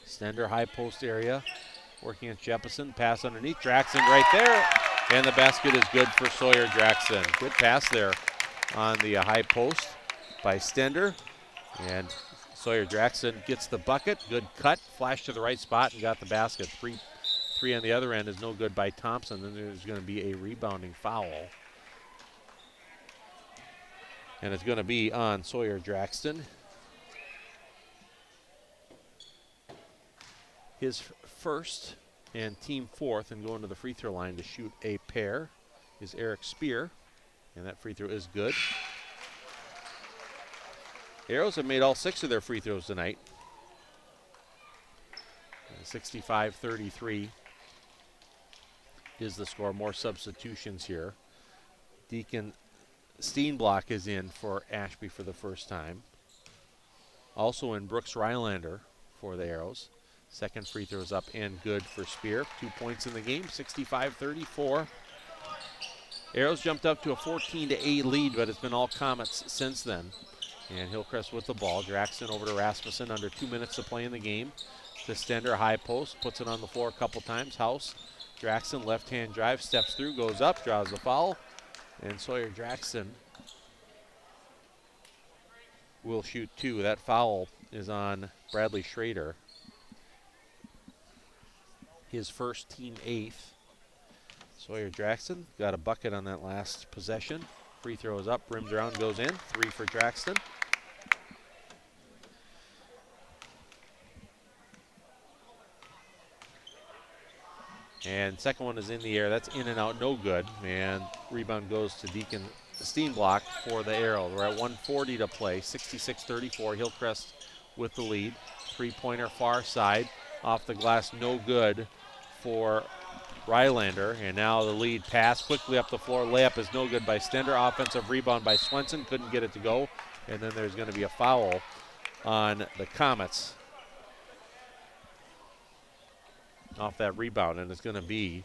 Stender, high post area. Working against Jeppesen. Pass underneath. Draxton right there. And the basket is good for Sawyer Draxton. Good pass there on the high post by Stender. And Sawyer Draxton gets the bucket. Good cut. Flash to the right spot and got the basket. Three on the other end is no good by Thompson. Then there's going to be a rebounding foul. And it's going to be on Sawyer Draxton. His first and team fourth, and going to the free throw line to shoot a pair is Eric Spear. And that free throw is good. Arrows have made all 6 of their free throws tonight. 65-33 is the score. More substitutions here. Deacon Steenblock is in for Ashby for the first time. Also in Brooks Rylander for the Arrows. Second free throw is up and good for Spear. 2 points in the game, 65-34. Arrows jumped up to a 14-8 lead, but it's been all Comets since then. And Hillcrest with the ball. Draxton over to Rasmussen. Under 2 minutes to play in the game. To Stender, high post. Puts it on the floor a couple times. House. Draxton, left-hand drive. Steps through. Goes up. Draws the foul. And Sawyer Draxton will shoot 2. That foul is on Bradley Schrader. His first, team 8th. Sawyer Draxton got a bucket on that last possession. Free throw is up, rims around, goes in. 3 for Draxton. And second one is in the air. That's in and out, no good. And rebound goes to Deacon Steenblock for the Arrow. We're at 1:40 to play, 66-34. Hillcrest with the lead. Three-pointer far side. Off the glass, no good for Rylander. And now the lead pass quickly up the floor. Layup is no good by Stender. Offensive rebound by Swenson. Couldn't get it to go. And then there's going to be a foul on the Comets off that rebound. And it's going to be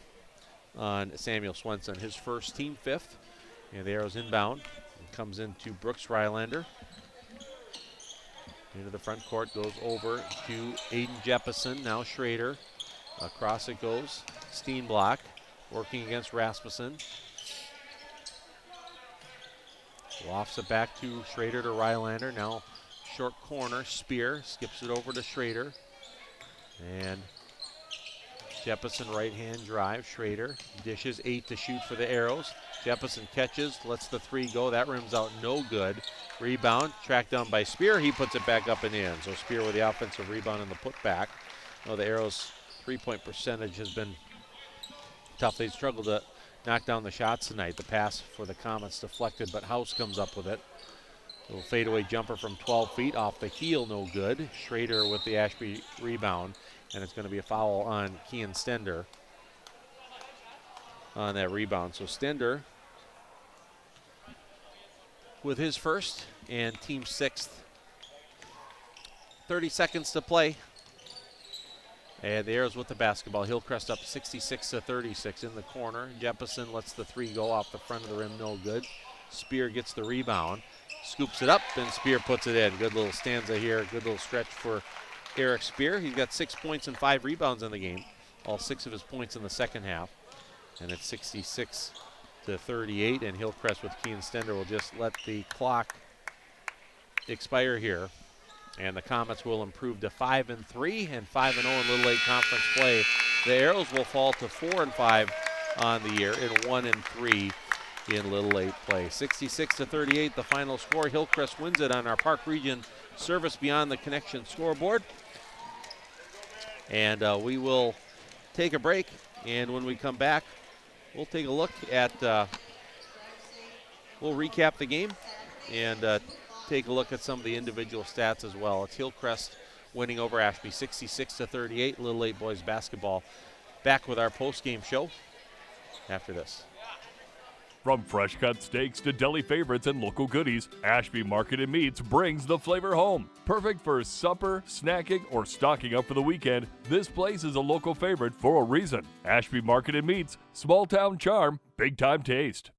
on Samuel Swenson, his first, team 5th. And the Arrows inbound. It comes into Brooks Rylander. Into the front court, goes over to Aiden Jeppesen. Now Schrader. Across it goes. Steenblock working against Rasmussen. Lofts it back to Schrader to Rylander. Now short corner. Spear skips it over to Schrader. And Jeppesen right-hand drive. Schrader dishes 8 to shoot for the Arrows. Jeppesen catches, lets the 3 go. That rims out, no good. Rebound, tracked down by Spear. He puts it back up and in. So Spear with the offensive rebound and the putback. Well, the Arrows' three-point percentage has been tough. They've struggled to knock down the shots tonight. The pass for the Comets deflected, but House comes up with it. Little fadeaway jumper from 12 feet off the heel, no good. Schrader with the Ashby rebound, and it's going to be a foul on Kean Stender on that rebound. So Stender with his first and team 6th. 30 seconds to play. And the Arrows with the basketball. Hillcrest up 66-36 in the corner. Jeppesen lets the 3 go off the front of the rim, no good. Spear gets the rebound, scoops it up, and Spear puts it in. Good little stanza here, good little stretch for Eric Spear. He's got 6 points and 5 rebounds in the game. All 6 of his points in the second half. And it's 66-38, and Hillcrest with Kean Stender will just let the clock expire here. And the Comets will improve to 5-3 and 5-0 in Little Lake Conference play. The Arrows will fall to 4-5 on the year and 1-3 in Little Lake play. 66-38, the final score. Hillcrest wins it on our Park Region Service Beyond the Connection scoreboard. And we will take a break, and when we come back, we'll take a look at, we'll recap the game, and take a look at some of the individual stats as well. It's Hillcrest winning over Ashby 66-38. Little 8 boys basketball. Back with our post-game show after this. From fresh cut steaks to deli favorites and local goodies, Ashby Market and Meats brings the flavor home. Perfect for supper, snacking, or stocking up for the weekend, this place is a local favorite for a reason. Ashby Market and Meats, small town charm, big time taste.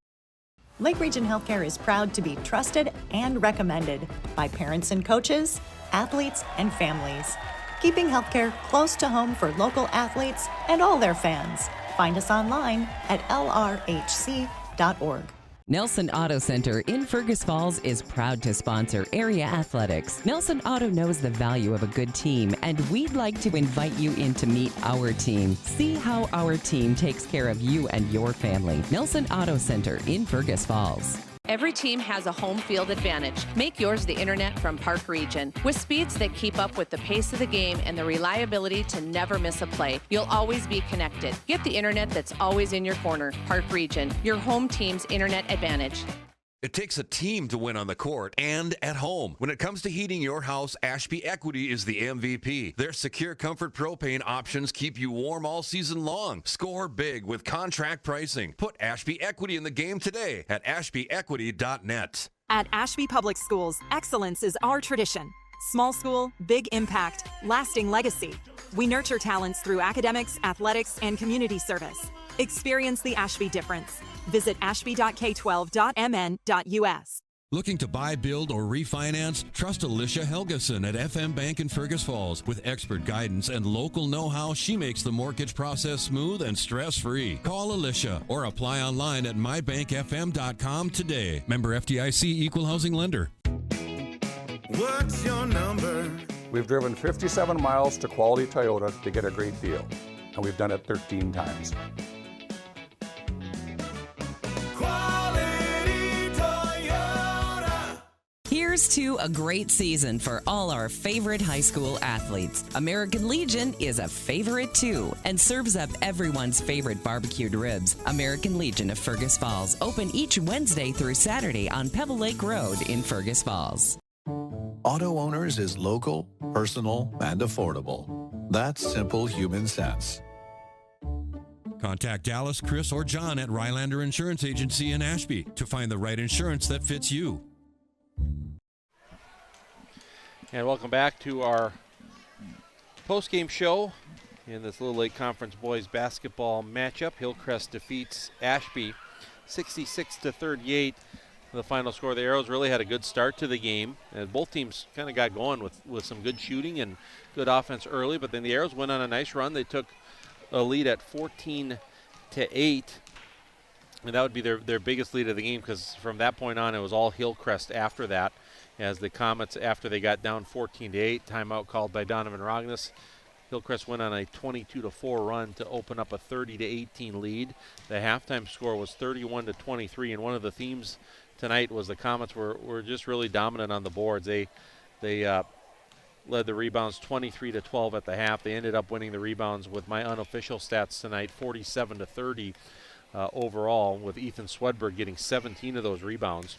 Lake Region Healthcare is proud to be trusted and recommended by parents and coaches, athletes, and families. Keeping healthcare close to home for local athletes and all their fans. Find us online at lrhc.org. Nelson Auto Center in Fergus Falls is proud to sponsor area athletics. Nelson Auto knows the value of a good team, and we'd like to invite you in to meet our team. See how our team takes care of you and your family. Nelson Auto Center in Fergus Falls. Every team has a home field advantage. Make yours the internet from Park Region. With speeds that keep up with the pace of the game and the reliability to never miss a play, you'll always be connected. Get the internet that's always in your corner. Park Region, your home team's internet advantage. It takes a team to win on the court and at home. When it comes to heating your house, Ashby Equity is the MVP. Their secure comfort propane options keep you warm all season long. Score big with contract pricing. Put Ashby Equity in the game today at ashbyequity.net. At Ashby Public Schools, excellence is our tradition. Small school, big impact, lasting legacy. We nurture talents through academics, athletics, and community service. Experience the Ashby difference. Visit ashby.k12.mn.us. Looking to buy, build, or refinance? Trust Alicia Helgeson at FM Bank in Fergus Falls. With expert guidance and local know-how, she makes the mortgage process smooth and stress-free. Call Alicia or apply online at mybankfm.com today. Member FDIC Equal Housing Lender. What's your number? We've driven 57 miles to Quality Toyota to get a great deal, and we've done it 13 times. Here's to a great season for all our favorite high school athletes. American Legion is a favorite too and serves up everyone's favorite barbecued ribs. American Legion of Fergus Falls, open each Wednesday through Saturday on Pebble Lake Road in Fergus Falls. Auto Owners is local, personal, and affordable. That's simple human sense. Contact Dallas, Chris, or John at Rylander Insurance Agency in Ashby to find the right insurance that fits you. And welcome back to our post-game show in this Little Lake Conference boys basketball matchup. Hillcrest defeats Ashby 66-38. The final score. The Arrows really had a good start to the game, and both teams kind of got going with some good shooting and good offense early, but then the Arrows went on a nice run. They took a lead at 14-8, and that would be their biggest lead of the game, because from that point on it was all Hillcrest after that, as the Comets, after they got down 14-8, timeout called by Donovan Rognes, Hillcrest went on a 22-4 run to open up a 30-18 lead. The halftime score was 31-23, and one of the themes tonight was the Comets were just really dominant on the boards. They led the rebounds 23-12 at the half. They ended up winning the rebounds with my unofficial stats tonight, 47-30 overall, with Ethan Swedberg getting 17 of those rebounds.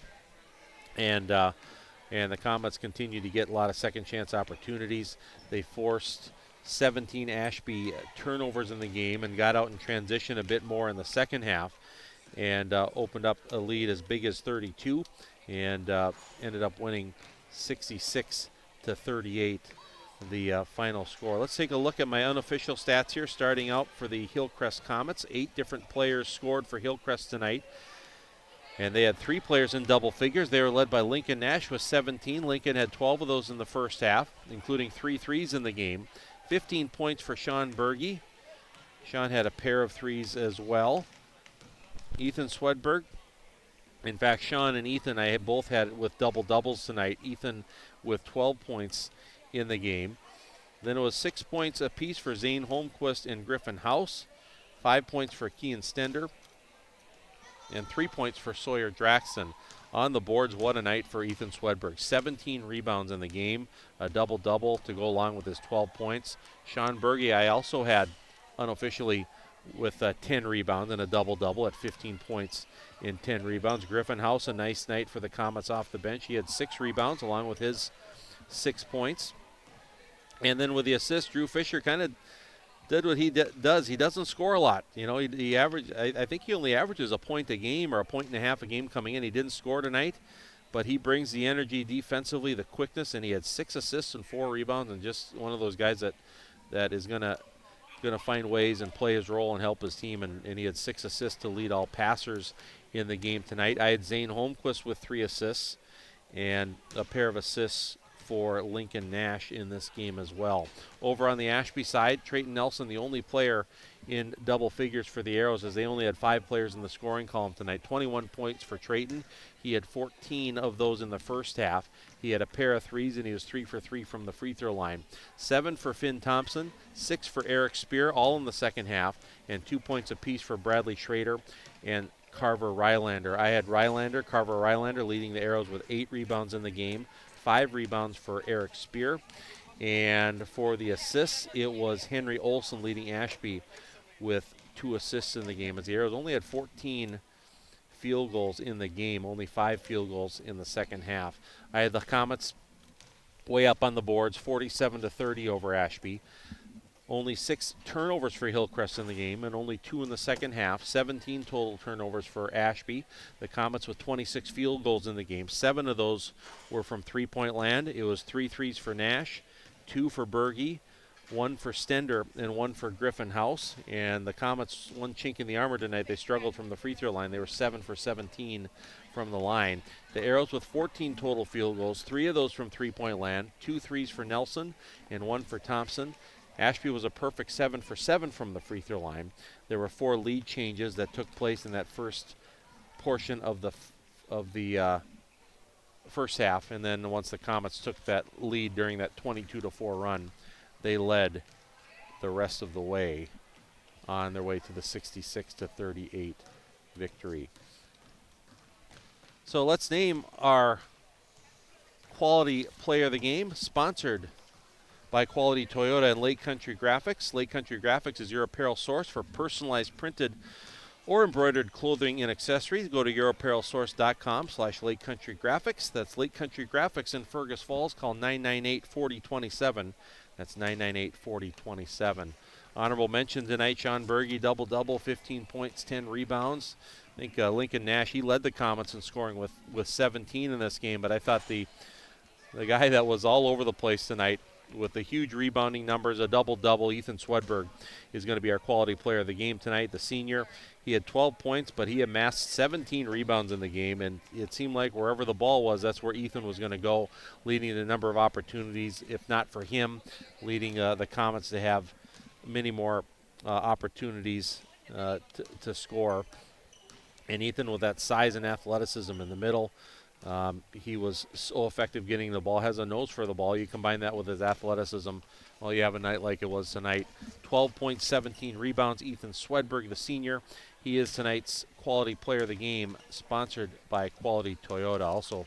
And the Comets continue to get a lot of second chance opportunities. They forced 17 Ashby turnovers in the game and got out in transition a bit more in the second half, and opened up a lead as big as 32, and ended up winning 66-38, the final score. Let's take a look at my unofficial stats here, starting out for the Hillcrest Comets. 8 different players scored for Hillcrest tonight, and they had 3 players in double figures. They were led by Lincoln Nash with 17. Lincoln had 12 of those in the first half, including 3 threes in the game. 15 points for Sean Berge. Sean had a pair of threes as well. Ethan Swedberg. In fact, Sean and Ethan, I both had with double-doubles tonight. Ethan with 12 points in the game. Then it was 6 points apiece for Zane Holmquist and Griffin House. 5 points for Kean Stender. And 3 points for Sawyer Draxton. On the boards, what a night for Ethan Swedberg. 17 rebounds in the game, a double-double to go along with his 12 points. Sean Berge, I also had unofficially with 10 rebounds and a double-double at 15 points in 10 rebounds. Griffin House, a nice night for the Comets off the bench. He had 6 rebounds along with his 6 points. And then with the assist, Drew Fisher kind of did what he does. He doesn't score a lot. You know, he averaged, I think he only averages a point a game or a point and a half a game coming in. He didn't score tonight, but he brings the energy defensively, the quickness, and he had 6 assists and 4 rebounds, and just one of those guys that is going to find ways and play his role and help his team, and he had 6 assists to lead all passers in the game tonight. I had Zane Holmquist with 3 assists and a pair of assists for Lincoln Nash in this game as well. Over on the Ashby side, Trayton Nelson, the only player in double figures for the Arrows, as they only had 5 players in the scoring column tonight. 21 points for Trayton. He had 14 of those in the first half. He had a pair of threes, and he was 3 for 3 from the free throw line. 7 for Finn Thompson, 6 for Eric Spear, all in the second half, and 2 points apiece for Bradley Schrader and Carver Rylander. I had Carver Rylander leading the Arrows with 8 rebounds in the game, 5 rebounds for Eric Spear. And for the assists, it was Henry Olson leading Ashby with 2 assists in the game, as the Arrows only had 14 field goals in the game, only 5 field goals in the second half. I had the Comets way up on the boards, 47-30 over Ashby. Only 6 turnovers for Hillcrest in the game, and only 2 in the second half. 17 total turnovers for Ashby. The Comets with 26 field goals in the game. 7 of those were from three-point land. It was 3 threes for Nash, 2 for Berge, 1 for Stender, and 1 for Griffin House. And the Comets, one chink in the armor tonight. They struggled from the free throw line. They were 7 for 17 from the line. The Arrows with 14 total field goals, 3 of those from three-point land, 2 threes for Nelson, and 1 for Thompson. Ashby was a perfect 7 for 7 from the free throw line. There were 4 lead changes that took place in that first portion of the first half, and then once the Comets took that lead during that 22-4 run, they led the rest of the way on their way to the 66-38 victory. So let's name our quality player of the game, sponsored by Quality Toyota and Lake Country Graphics. Lake Country Graphics is your apparel source for personalized printed or embroidered clothing and accessories. Go to yourapparelsource.com/Lake Country Graphics. That's Lake Country Graphics in Fergus Falls. Call 998-4027. That's 998-4027. Honorable mention tonight, Sean Berge, double-double, 15 points, 10 rebounds. I think Lincoln Nash, he led the Comets in scoring with 17 in this game, but I thought the guy that was all over the place tonight with the huge rebounding numbers, a double-double, Ethan Swedberg is going to be our quality player of the game tonight. The senior, he had 12 points, but he amassed 17 rebounds in the game, and it seemed like wherever the ball was, that's where Ethan was going to go, leading the number of opportunities, if not for him, leading the Comets to have many more opportunities to score. And Ethan, with that size and athleticism in the middle, he was so effective getting the ball, has a nose for the ball. You combine that with his athleticism, well, you have a night like it was tonight. 12 points, 17 rebounds. Ethan Swedberg, the senior, he is tonight's quality player of the game, sponsored by Quality Toyota. Also,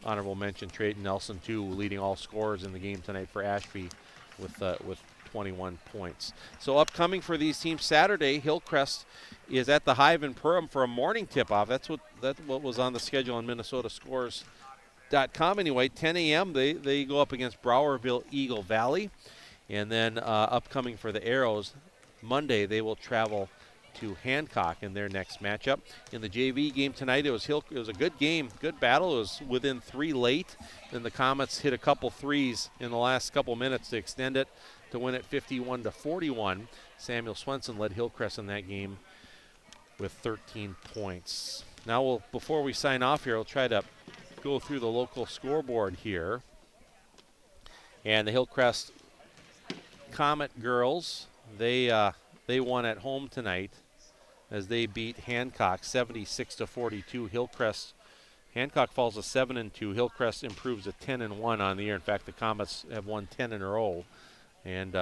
honorable mention, Trayton Nelson, too, leading all scorers in the game tonight for Ashby with 21 points. So upcoming for these teams Saturday, Hillcrest is at the Hive in Perham for a morning tip-off. That's what was on the schedule on MinnesotaScores.com. Anyway, 10 a.m. they go up against Browerville Eagle Valley. And then upcoming for the Arrows, Monday they will travel to Hancock in their next matchup. In the JV game tonight, it was a good game, good battle. It was within 3 late. Then the Comets hit a couple threes in the last couple minutes to extend it, to win it 51-41. Samuel Swenson led Hillcrest in that game with 13 points. Now, before we sign off here, we'll try to go through the local scoreboard here. And the Hillcrest Comet girls, they won at home tonight as they beat Hancock 76-42. Hancock falls to 7-2. Hillcrest improves to 10-1 on the year. In fact, the Comets have won 10 in a row and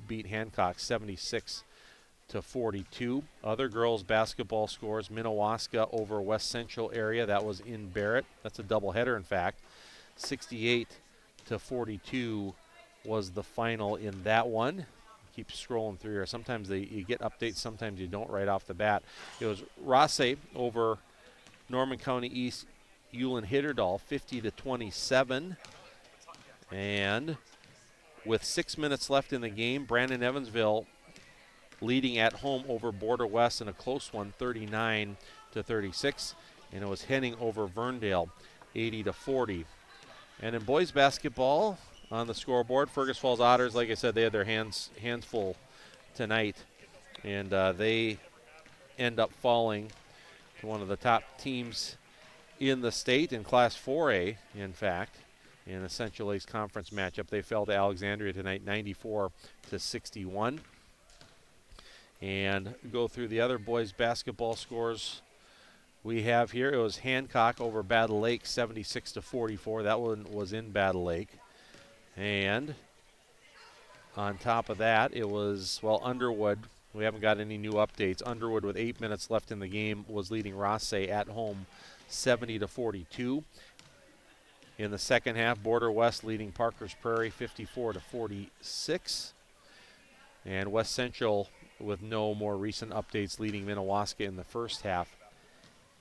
beat Hancock 76-42. Other girls basketball scores: Minnewaska over West Central area. That was in Barrett. That's a doubleheader, in fact. 68-42 was the final in that one. keep scrolling through here. Sometimes you get updates, sometimes you don't right off the bat. It was Rosse over Norman County East Ulen Hitterdal, 50-27. And with 6 minutes left in the game, Brandon Evansville leading at home over Border West in a close one, 39-36. And it was Henning over Verndale, 80-40. And in boys basketball on the scoreboard, Fergus Falls Otters, like I said, they had their hands full tonight. And they end up falling to one of the top teams in the state in Class 4A, in fact, in a Central Lakes Conference matchup. They fell to Alexandria tonight, 94-61. And go through the other boys basketball scores we have here. It was Hancock over Battle Lake, 76-44. That one was in Battle Lake. And on top of that, it was, well, Underwood. We haven't got any new updates. Underwood, with 8 minutes left in the game, was leading Rosse at home 70-42. In the second half, Border West leading Parker's Prairie 54-46. And West Central, with no more recent updates, leading Minnewaska in the first half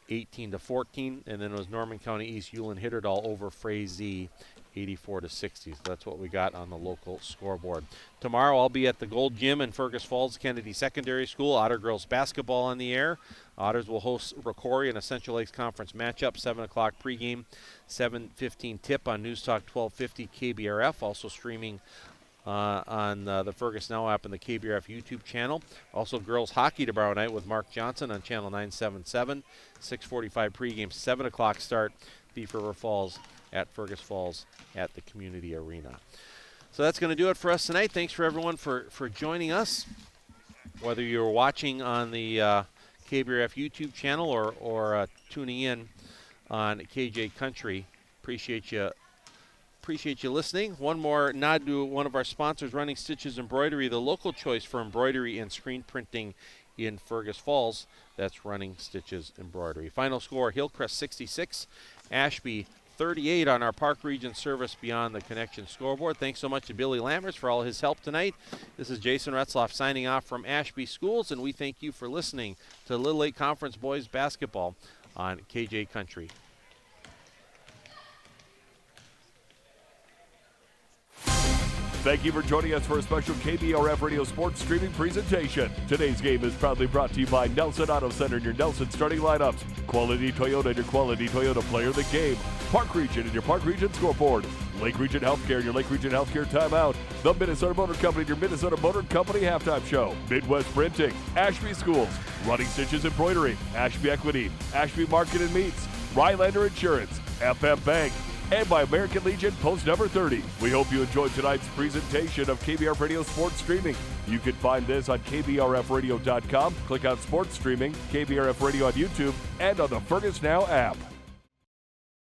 18-14. And then it was Norman County East Ulen Hitterdal over Frazee 84-60. So that's what we got on the local scoreboard. Tomorrow I'll be at the Gold Gym in Fergus Falls Kennedy Secondary School. Otter girls basketball on the air. Otters will host Rocori in a Central Lakes Conference matchup. 7 o'clock pregame, 7:15 tip on News Talk 1250 KBRF. Also streaming on the Fergus Now app and the KBRF YouTube channel. Also girls hockey tomorrow night with Mark Johnson on channel 977. 6:45 pregame, 7 o'clock start. Thief River Falls at Fergus Falls at the Community Arena. So that's going to do it for us tonight. Thanks for everyone for joining us. Whether you're watching on the KBRF YouTube channel or tuning in on KJ Country, appreciate you listening. One more nod to one of our sponsors, Running Stitches Embroidery, the local choice for embroidery and screen printing in Fergus Falls. That's Running Stitches Embroidery. Final score, Hillcrest 66, Ashby 38 on our Park Region Service Beyond the Connection scoreboard. Thanks so much to Billy Lammers for all his help tonight. This is Jason Retzloff signing off from Ashby Schools, and we thank you for listening to Little Lake Conference Boys Basketball on KJ Country. Thank you for joining us for a special KBRF Radio Sports streaming presentation. Today's game is proudly brought to you by Nelson Auto Center and your Nelson starting lineups. Quality Toyota and your Quality Toyota player of the game. Park Region and your Park Region scoreboard. Lake Region Healthcare and your Lake Region Healthcare timeout. The Minnesota Motor Company and your Minnesota Motor Company halftime show. Midwest Printing. Ashby Schools. Running Stitches Embroidery. Ashby Equity. Ashby Market and Meats. Rylander Insurance. FM Bank. And by American Legion Post number 30. We hope you enjoyed tonight's presentation of KBRF Radio Sports Streaming. You can find this on KBRFradio.com. Click on Sports Streaming, KBRF Radio on YouTube, and on the Fergus Now app.